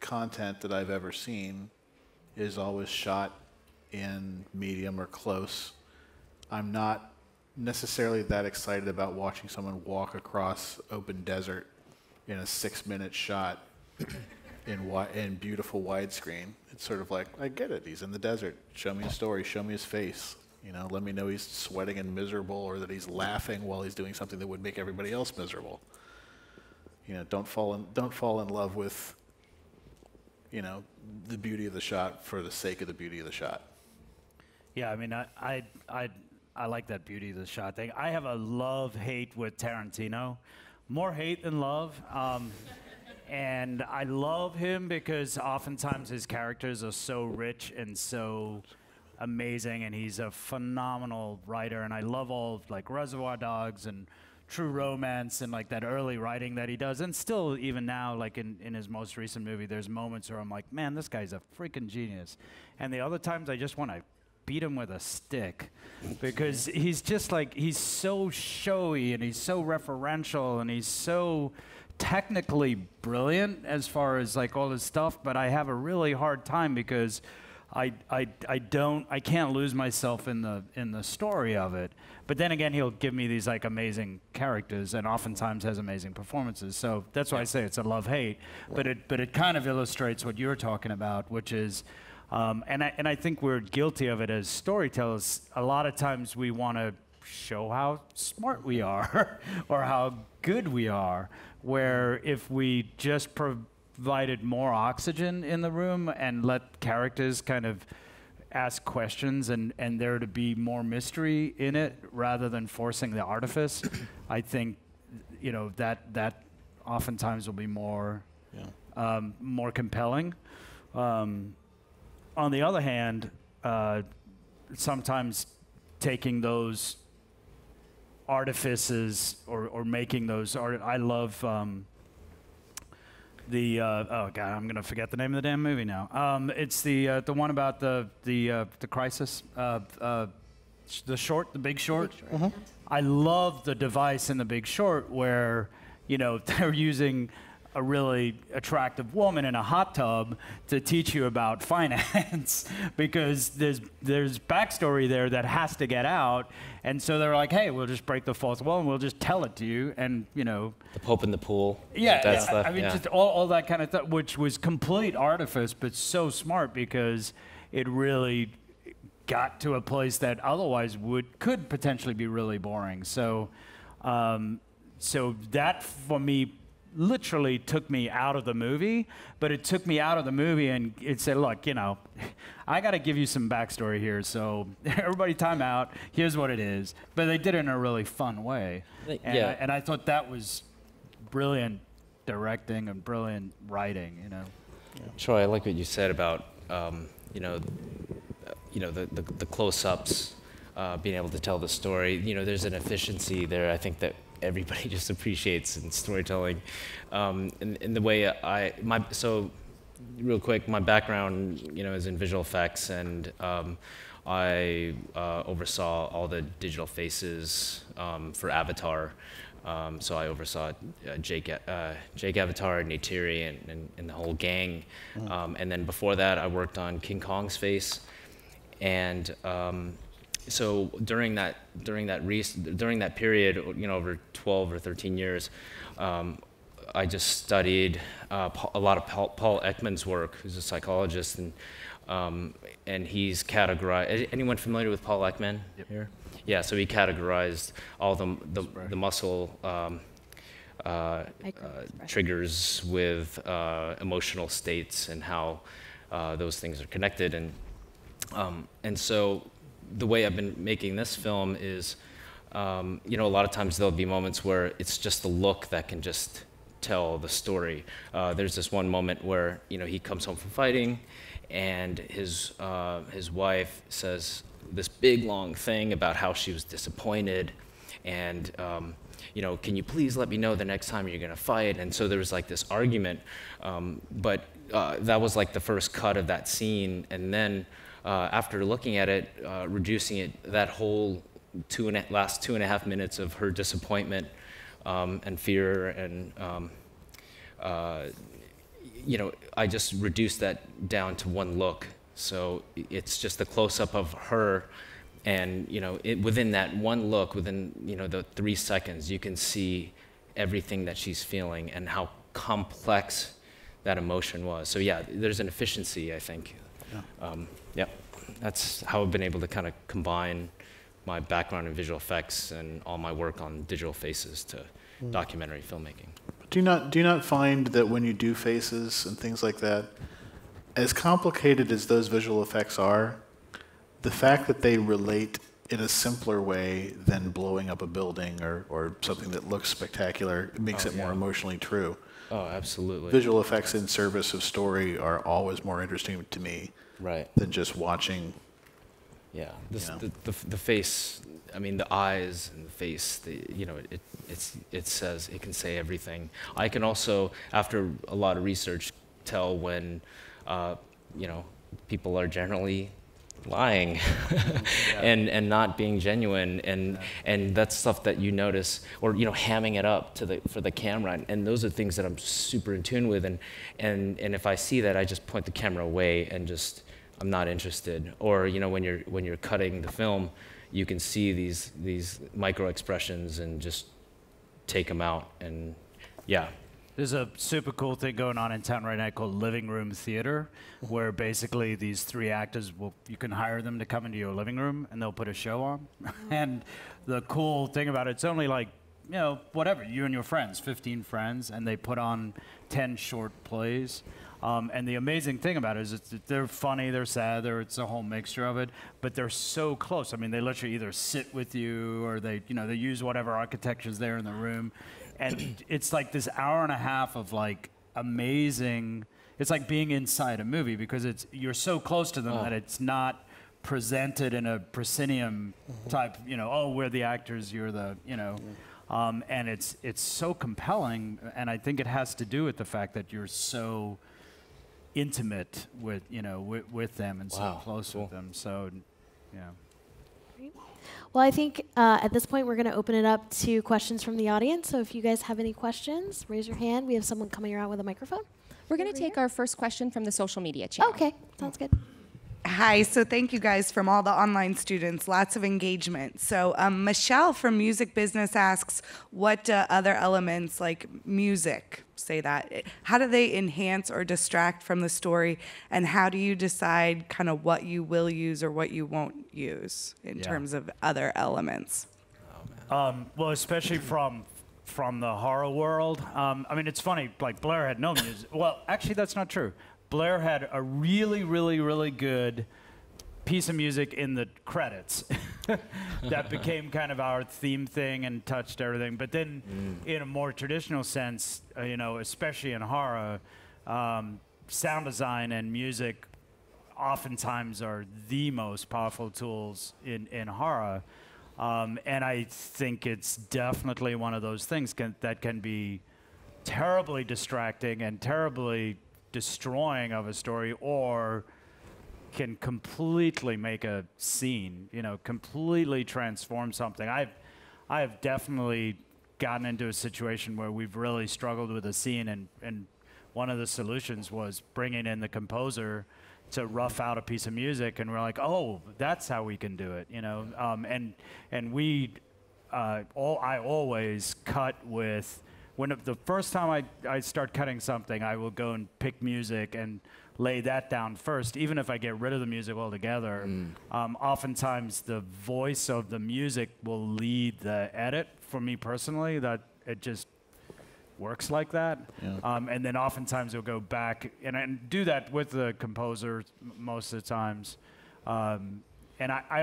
content that I've ever seen is always shot in medium or close. I'm not necessarily that excited about watching someone walk across open desert in a 6-minute shot in beautiful widescreen. It's sort of like, I get it, he's in the desert. Show me a story, show me his face. Let me know he's sweating and miserable, or that he's laughing while he's doing something that would make everybody else miserable. Don't fall in love with, the beauty of the shot for the sake of the beauty of the shot. Yeah, I mean, I like that beauty of the shot thing. I have a love-hate with Tarantino. More hate than love. And I love him because oftentimes his characters are so rich and so amazing, and he's a phenomenal writer. And I love all of, like, Reservoir Dogs and True Romance and like that early writing that he does. And still, even now, like in his most recent movie, there's moments where I'm like, man, this guy's a freaking genius. And the other times I just want to beat him with a stick, because he's just like, he's so showy and he's so referential and he's so technically brilliant as far as like all his stuff, but I have a really hard time because I can't lose myself in the story of it. But then again, he'll give me these like amazing characters, and oftentimes has amazing performances. So that's why I say it's a love-hate. But it kind of illustrates what you're talking about, which is, and I think we're guilty of it as storytellers. A lot of times we want to show how smart we are or how good we are, where if we just provided more oxygen in the room and let characters kind of ask questions and there to be more mystery in it rather than forcing the artifice, I think, that oftentimes will be more more compelling. On the other hand, sometimes taking those artifices or making those I love the oh god, I'm gonna forget the name of the damn movie now. It's the one about the crisis, the Big Short. Mm-hmm. I love the device in The Big Short where they're using a really attractive woman in a hot tub to teach you about finance because there's backstory there that has to get out, and so they're like, hey, we'll just break the fourth wall and we'll just tell it to you, and The Pope in the pool. I mean, just all that kind of stuff, which was complete artifice, but so smart because it really got to a place that otherwise could potentially be really boring. So, so that for me literally took me out of the movie, but it took me out of the movie and it said, look, I got to give you some backstory here. So everybody time out. Here's what it is. But they did it in a really fun way. And I thought that was brilliant directing and brilliant writing, Troy, I like what you said about, the close-ups, being able to tell the story. There's an efficiency there, I think, that everybody just appreciates in storytelling. In the way so real quick, my background, is in visual effects, and I oversaw all the digital faces for Avatar. So I oversaw Jake Avatar, Neytiri, and the whole gang. And then before that, I worked on King Kong's face. And so during that period, over 12 or 13 years, I just studied a lot of Paul Ekman's work, who's a psychologist, and he's categorized. Anyone familiar with Paul Ekman here? Yeah, so he categorized all the muscle triggers with emotional states and how those things are connected, and so the way I've been making this film is, a lot of times there'll be moments where it's just the look that can just tell the story. There's this one moment where he comes home from fighting, and his wife says this big long thing about how she was disappointed, and can you please let me know the next time you're gonna fight? And so there was like this argument, but that was like the first cut of that scene, and then after looking at it, reducing it, that whole last 2.5 minutes of her disappointment and fear, and I just reduced that down to one look. So it's just a close-up of her, and within that one look, within the 3 seconds, you can see everything that she's feeling and how complex that emotion was. So yeah, there's an efficiency, I think. Yeah, that's how I've been able to kind of combine my background in visual effects and all my work on digital faces to documentary filmmaking. Do you not find that when you do faces and things like that, as complicated as those visual effects are, the fact that they relate in a simpler way than blowing up a building or something that looks spectacular makes it more emotionally true? Oh, absolutely. Visual effects in service of story are always more interesting to me than just watching. Yeah, the face, I mean, the eyes and the face, it can say everything. I can also, after a lot of research, tell when, people are generally lying and not being genuine, and that's stuff that you notice, or hamming it up for the camera, and those are things that I'm super in tune with, and if I see that, I just point the camera away and just, I'm not interested. Or when you're cutting the film, you can see these micro expressions and just take them out, and yeah. There's a super cool thing going on in town right now called Living Room Theater, where basically these 3 actors, you can hire them to come into your living room and they'll put a show on. And the cool thing about it's only like, whatever, you and your friends, 15 friends, and they put on 10 short plays. And the amazing thing about it is they're funny, they're sad, it's a whole mixture of it, but they're so close. I mean, they literally either sit with you or they use whatever architecture's there in the room. And it's like this hour and a half of like amazing, it's like being inside a movie because you're so close to them that it's not presented in a proscenium type, we're the actors, you're the, and it's so compelling, and I think it has to do with the fact that you're so intimate with with them and so close with them. So, yeah. Well, I think at this point we're going to open it up to questions from the audience. So if you guys have any questions, raise your hand. We have someone coming around with a microphone. We're going to take our first question from the social media channel. Okay, sounds good. Hi, so thank you guys from all the online students, lots of engagement. So Michelle from Music Business asks, what other elements like music, say that, how do they enhance or distract from the story, and how do you decide kind of what you will use or what you won't use in terms of other elements? Well, especially from the horror world. I mean, it's funny, like Blair had no music. Well, actually, that's not true. Blair had a really, really, really good piece of music in the credits that became kind of our theme thing and touched everything. But then in a more traditional sense, especially in horror, sound design and music oftentimes are the most powerful tools in horror. And I think it's definitely one of those things that can be terribly distracting and terribly destroying of a story, or can completely make a scene, completely transform something. I have definitely gotten into a situation where we've really struggled with a scene, and one of the solutions was bringing in the composer to rough out a piece of music, and we're like, oh, that's how we can do it, you know. And we, I always cut with, the first time I start cutting something, I will go and pick music and lay that down first, even if I get rid of the music altogether. Oftentimes the voice of the music will lead the edit for me personally, that it just works like that. Yeah. And then oftentimes we'll go back and do that with the composer most of the times. And I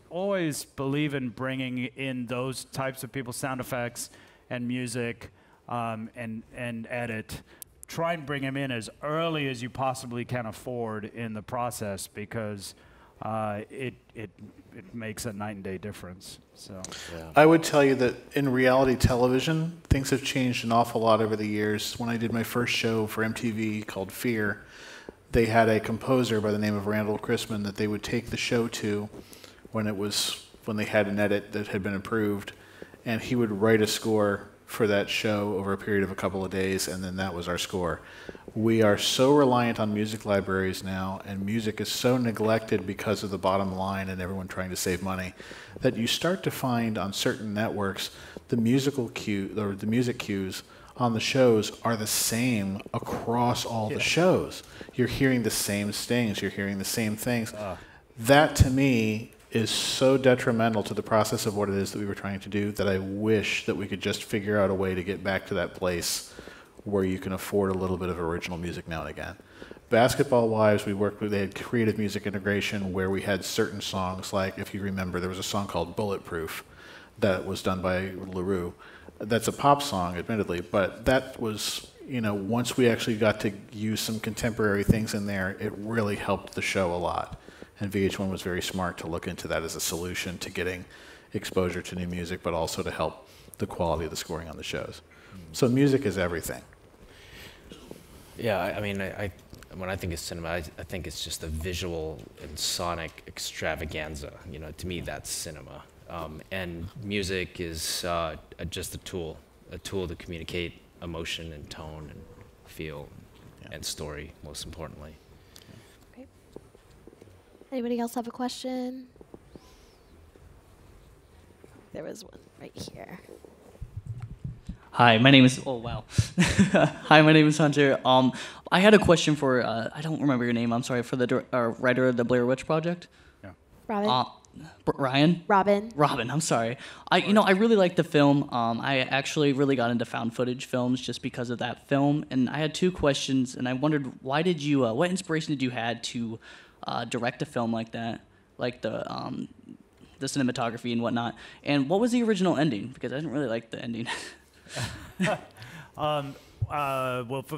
always believe in bringing in those types of people, sound effects and music, and edit. Try and bring them in as early as you possibly can afford in the process, because it makes a night and day difference. So I would tell you that in reality television, things have changed an awful lot over the years. When I did my first show for MTV called Fear, they had a composer by the name of Randall Chrisman that they would take the show to when they had an edit that had been approved, and he would write a score for that show over a period of a couple of days, and then that was our score. We are so reliant on music libraries now, and music is so neglected because of the bottom line and everyone trying to save money, that you start to find on certain networks the musical cue or the music cues on the shows are the same across all the shows. You're hearing the same stings, you're hearing the same things. That to me is so detrimental to the process of what it is that we were trying to do, that I wish that we could just figure out a way to get back to that place where you can afford a little bit of original music now and again. Basketball Wives, they had creative music integration where we had certain songs, like if you remember, there was a song called Bulletproof that was done by LaRue. That's a pop song, admittedly, but that was, you know, once we actually got to use some contemporary things in there, it really helped the show a lot. And VH1 was very smart to look into that as a solution to getting exposure to new music, but also to help the quality of the scoring on the shows. So music is everything. Yeah, I mean, when I think of cinema, I think it's just a visual and sonic extravaganza. You know, to me, that's cinema. And music is just a tool to communicate emotion and tone and feel and story, most importantly. Anybody else have a question? There was one right here. Hi, my name is. Oh wow. Hi, my name is Hunter. I had a question for. I don't remember your name. I'm sorry, for the writer of the Blair Witch Project. Yeah. Robin. Ryan. Robin. Robin. I'm sorry. I really liked the film. I actually really got into found footage films just because of that film, and I had two questions, and I wondered what inspiration did you had to direct a film like that, like the cinematography and whatnot, and what was the original ending? Because I didn't really like the ending. Well,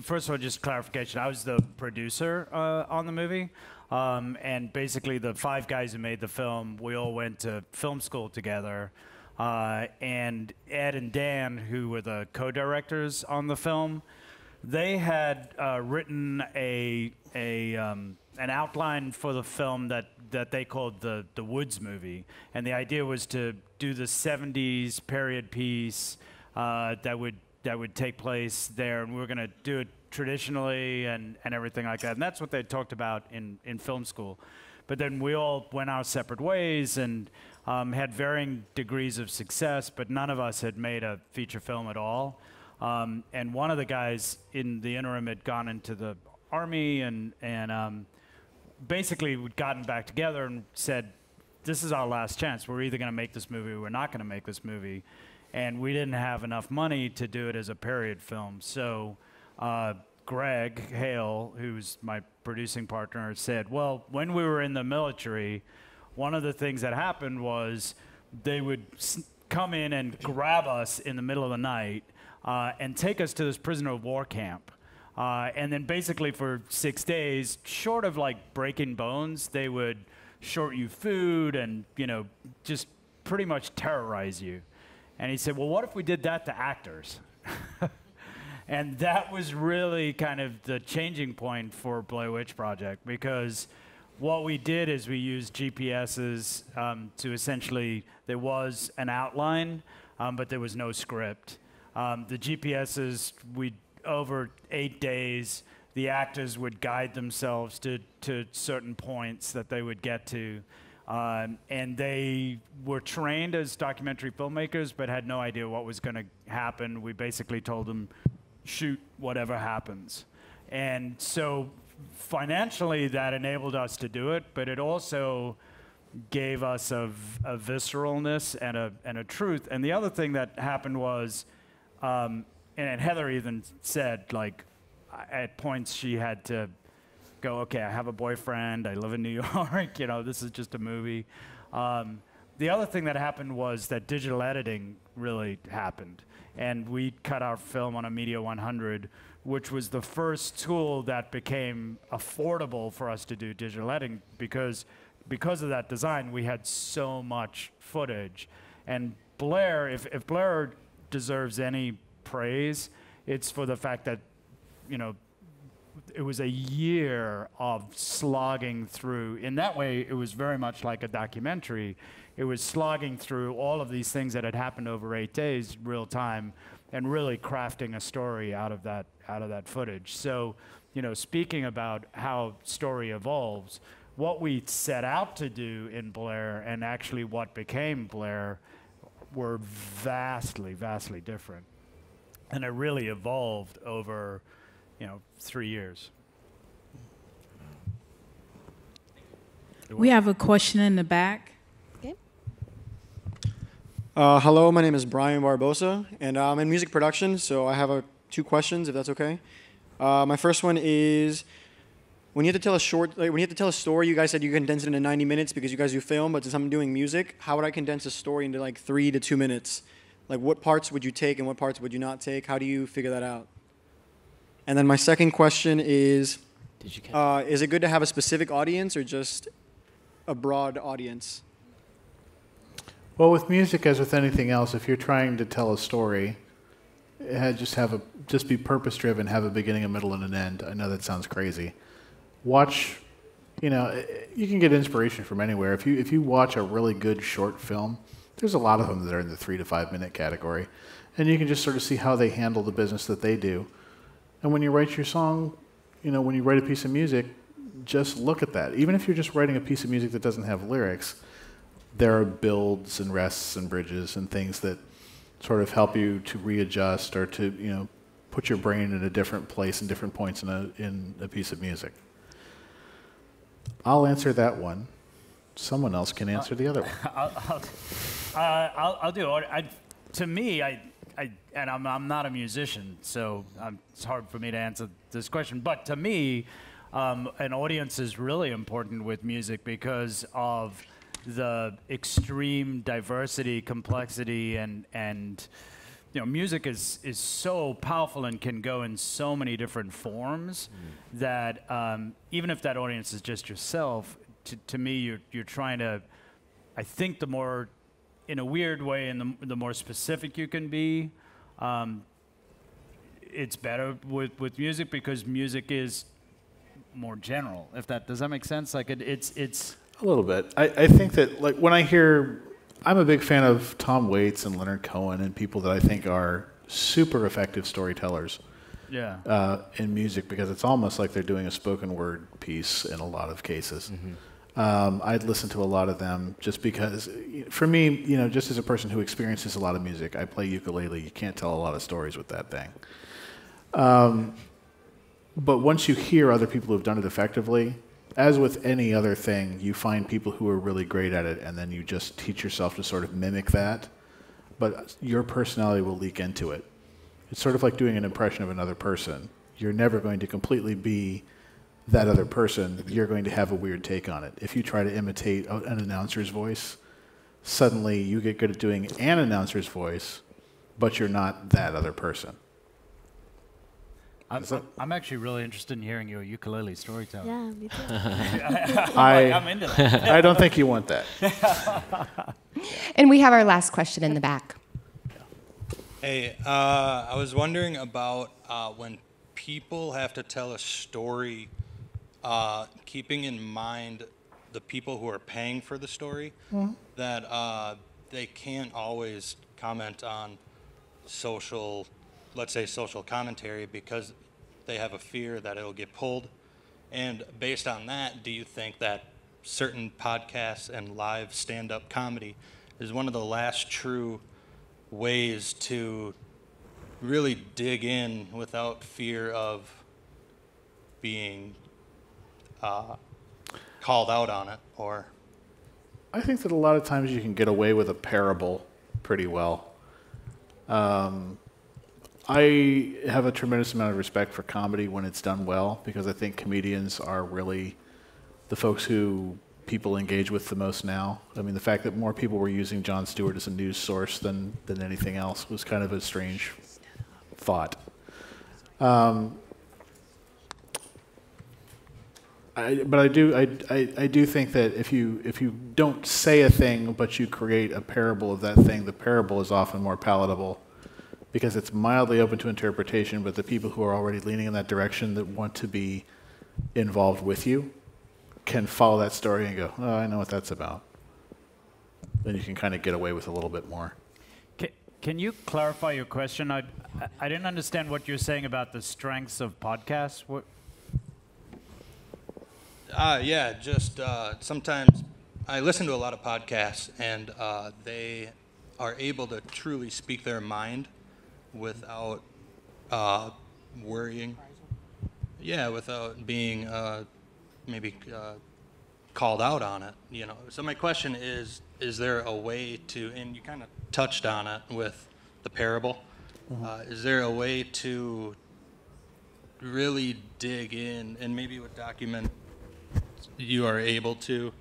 first of all, just clarification. I was the producer on the movie, and basically the 5 guys who made the film, we all went to film school together, and Ed and Dan, who were the co-directors on the film, they had written an outline for the film that they called the Woods movie, and the idea was to do the 70s period piece that would take place there, and we were going to do it traditionally and everything like that, and that's what they talked about in film school. But then we all went our separate ways and had varying degrees of success, but none of us had made a feature film at all. And one of the guys in the interim had gone into the Army and basically we'd gotten back together and said, this is our last chance. We're either going to make this movie or we're not going to make this movie. And we didn't have enough money to do it as a period film. So Greg Hale, who's my producing partner, said, well, when we were in the military, one of the things that happened was they would come in and grab us in the middle of the night and take us to this prisoner of war camp. And then basically for 6 days, short of like breaking bones, they would short you food and, you know, just pretty much terrorize you. And he said, well, what if we did that to actors? And that was really kind of the changing point for Blair Witch Project, because what we did is we used GPSs to essentially, there was an outline, but there was no script. The GPSs, over 8 days, the actors would guide themselves to certain points that they would get to. And they were trained as documentary filmmakers, but had no idea what was going to happen. We basically told them, shoot whatever happens. And so financially, that enabled us to do it, but it also gave us a visceralness and a truth. And the other thing that happened was, and Heather even said, like, at points she had to go, okay, I have a boyfriend, I live in New York, you know, this is just a movie. The other thing that happened was that digital editing really happened. And we cut our film on a Media 100, which was the first tool that became affordable for us to do digital editing because of that design, we had so much footage. And Blair, if Blair deserves any praise, it's for the fact that, you know, it was a year of slogging through. In that way, it was very much like a documentary. It was slogging through all of these things that had happened over 8 days, real time, and really crafting a story out of that footage. So, you know, speaking about how story evolves, what we set out to do in Blair and actually what became Blair were vastly, vastly different. And it really evolved over, you know, 3 years. We have a question in the back. Okay. Hello, my name is Brian Barbosa, and I'm in music production, so I have 2 questions, if that's okay. My first one is, when you have to tell a story, you guys said you condense it into 90 minutes because you guys do film, but since I'm doing music, how would I condense a story into like 3 to 2 minutes? Like, what parts would you take and what parts would you not take? How do you figure that out? And then my second question is, is it good to have a specific audience or just a broad audience? Well, with music, as with anything else, if you're trying to tell a story, just be purpose-driven, have a beginning, a middle, and an end. I know that sounds crazy. Watch, you know, you can get inspiration from anywhere. If you watch a really good short film, there's a lot of them that are in the 3 to 5 minute category, and you can just sort of see how they handle the business that they do. And when you write your song, you know, when you write a piece of music, just look at that. Even if you're just writing a piece of music that doesn't have lyrics, there are builds and rests and bridges and things that sort of help you to readjust or to, you know, put your brain in a different place and different points in a piece of music. I'll answer that one. Someone else can answer the other one. I'll do it. To me, and I'm not a musician, so it's hard for me to answer this question. But to me, an audience is really important with music because of the extreme diversity, complexity, and you know, music is so powerful and can go in so many different forms that even if that audience is just yourself, to me, you're trying to, I think the more, in a weird way, and the more specific you can be, it's better with music because music is more general. Does that make sense? Like it's a little bit. I think that, like, when I hear, I'm a big fan of Tom Waits and Leonard Cohen and people that I think are super effective storytellers. Yeah. In music, because it's almost like they're doing a spoken word piece in a lot of cases. Mm-hmm. I'd listen to a lot of them just because, for me, you know, just as a person who experiences a lot of music, I play ukulele. You can't tell a lot of stories with that thing. But once you hear other people who've done it effectively, as with any other thing, you find people who are really great at it, and then you just teach yourself to sort of mimic that. But your personality will leak into it. It's sort of like doing an impression of another person. You're never going to completely be that other person. You're going to have a weird take on it. If you try to imitate an announcer's voice, suddenly you get good at doing an announcer's voice, but you're not that other person. I'm actually really interested in hearing your ukulele storytelling. Yeah, me too. I'm into that. I don't think you want that. And we have our last question in the back. Hey, I was wondering about when people have to tell a story, keeping in mind the people who are paying for the story, that they can't always comment on social, let's say social commentary, because they have a fear that it'll get pulled? And based on that, do you think that certain podcasts and live stand-up comedy is one of the last true ways to really dig in without fear of being called out on it? Or I think that a lot of times you can get away with a parable pretty well. I have a tremendous amount of respect for comedy when it's done well, because I think comedians are really the folks who people engage with the most now. I mean, the fact that more people were using Jon Stewart as a news source than anything else was kind of a strange thought. But I do think that if you don't say a thing but you create a parable of that thing, the parable is often more palatable because it's mildly open to interpretation, but the people who are already leaning in that direction that want to be involved with you can follow that story and go, oh, I know what that's about. Then you can kind of get away with a little bit more. Can you clarify your question? I didn't understand what you're saying about the strengths of podcasts. What? Yeah, just sometimes I listen to a lot of podcasts, and they are able to truly speak their mind without worrying. Yeah, without being maybe called out on it, you know. So my question is there a way to, and you kind of touched on it with the parable, is there a way to really dig in, and maybe with document you are able to?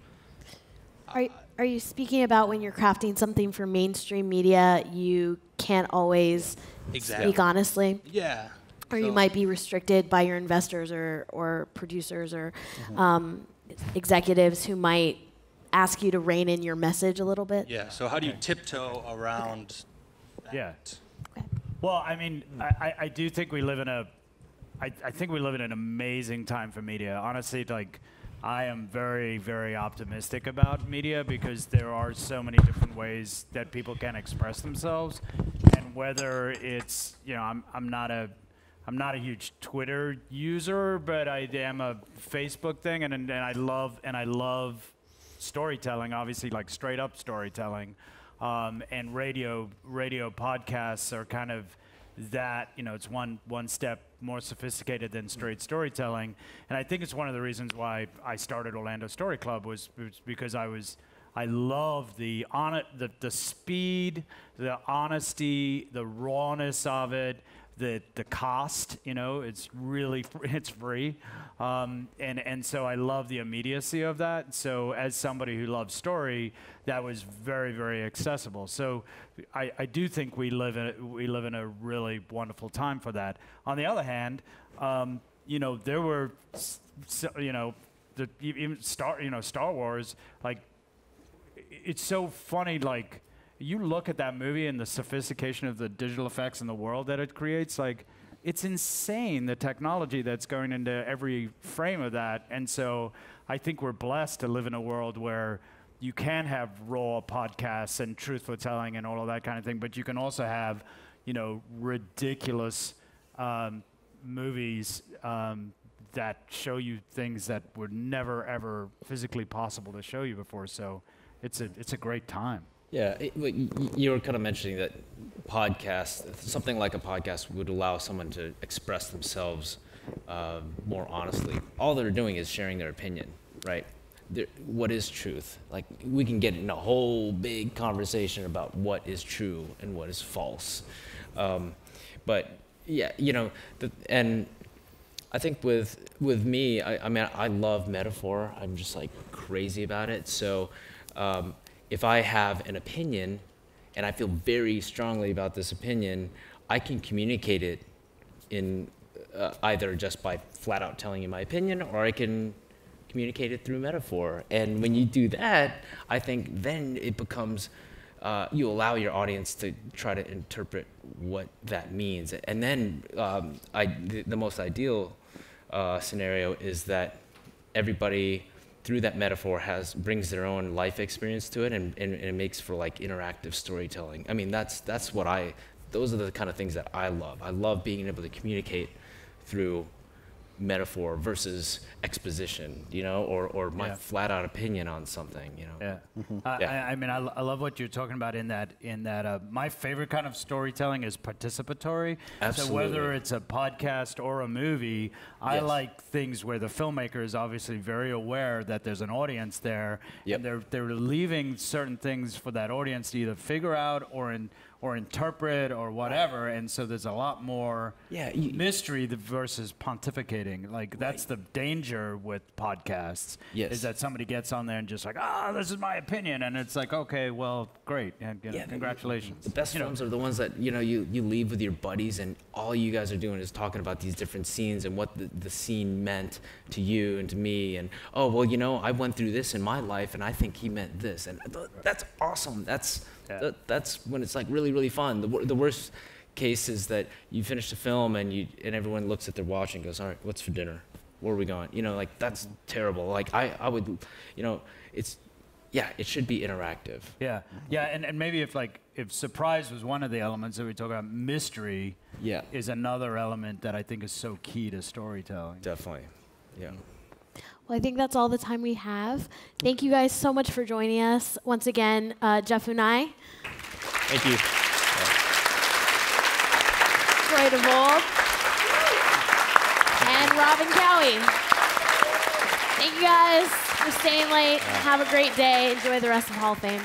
Are you speaking about when you're crafting something for mainstream media, you can't always speak honestly? Yeah. Or you might be restricted by your investors or producers or executives who might ask you to rein in your message a little bit? Yeah, so how do you tiptoe around that? Yeah. Well, I mean, I do think we live in I think we live in an amazing time for media. Honestly, like, I am very, very optimistic about media because there are so many different ways that people can express themselves, and whether it's, you know, I'm not a huge Twitter user, but I am a Facebook thing, and I love storytelling, obviously, like straight up storytelling, and radio podcasts are kind of that, you know, it's one step more sophisticated than straight storytelling. And I think it's one of the reasons why I started Orlando Story Club was because I love the speed, the honesty, the rawness of it, the cost, you know, it's really, it's free. And so I love the immediacy of that. So as somebody who loves story, that was very, very accessible. So I do think we live in a really wonderful time for that. On the other hand, you know, there were, you know, even Star Wars, like, it's so funny, like, you look at that movie and the sophistication of the digital effects and the world that it creates, like, it's insane, the technology that's going into every frame of that. And so I think we're blessed to live in a world where you can have raw podcasts and truthful telling and all of that kind of thing, but you can also have, you know, ridiculous movies that show you things that were never, ever physically possible to show you before. So it's a great time. Yeah, you were kind of mentioning that something like a podcast would allow someone to express themselves more honestly. All they're doing is sharing their opinion, right? What is truth? Like, we can get in a whole big conversation about what is true and what is false. But yeah, you know, and I think with me, I mean, I love metaphor. I'm just like crazy about it. So if I have an opinion and I feel very strongly about this opinion, I can communicate it in either just by flat out telling you my opinion, or I can communicate it through metaphor. And when you do that, I think then it becomes, you allow your audience to try to interpret what that means. And then the most ideal scenario is that everybody, through that metaphor, brings their own life experience to it, and it makes for like interactive storytelling. I mean, those are the kind of things that I love. I love being able to communicate through metaphor versus exposition, you know, or my flat out opinion on something, you know. I mean, I love what you're talking about in that my favorite kind of storytelling is participatory. Absolutely. So whether it's a podcast or a movie, I like things where the filmmaker is obviously very aware that there's an audience there, and they're leaving certain things for that audience to either figure out or interpret or whatever, and so there's a lot more mystery versus pontificating. Like that's the danger with podcasts. Is that somebody gets on there and just like, this is my opinion, and it's like, okay, well, great, and congratulations. The best films are the ones that you leave with your buddies, and all you guys are doing is talking about these different scenes and what the scene meant to you and to me, and I went through this in my life, and I think he meant this, and that's awesome. That's when it's like really, really fun. The worst case is that you finish the film and everyone looks at their watch and goes, all right, what's for dinner? Where are we going? You know, like that's terrible. Like I would, it should be interactive. Yeah, and maybe if surprise was one of the elements that we talk about, mystery is another element that I think is so key to storytelling. Definitely, yeah. Well, I think that's all the time we have. Thank you guys so much for joining us. Once again, Jeff Unai. Thank you. Troy DeVold. And Robin Cowie. Thank you guys for staying late. Have a great day. Enjoy the rest of Hall of Fame.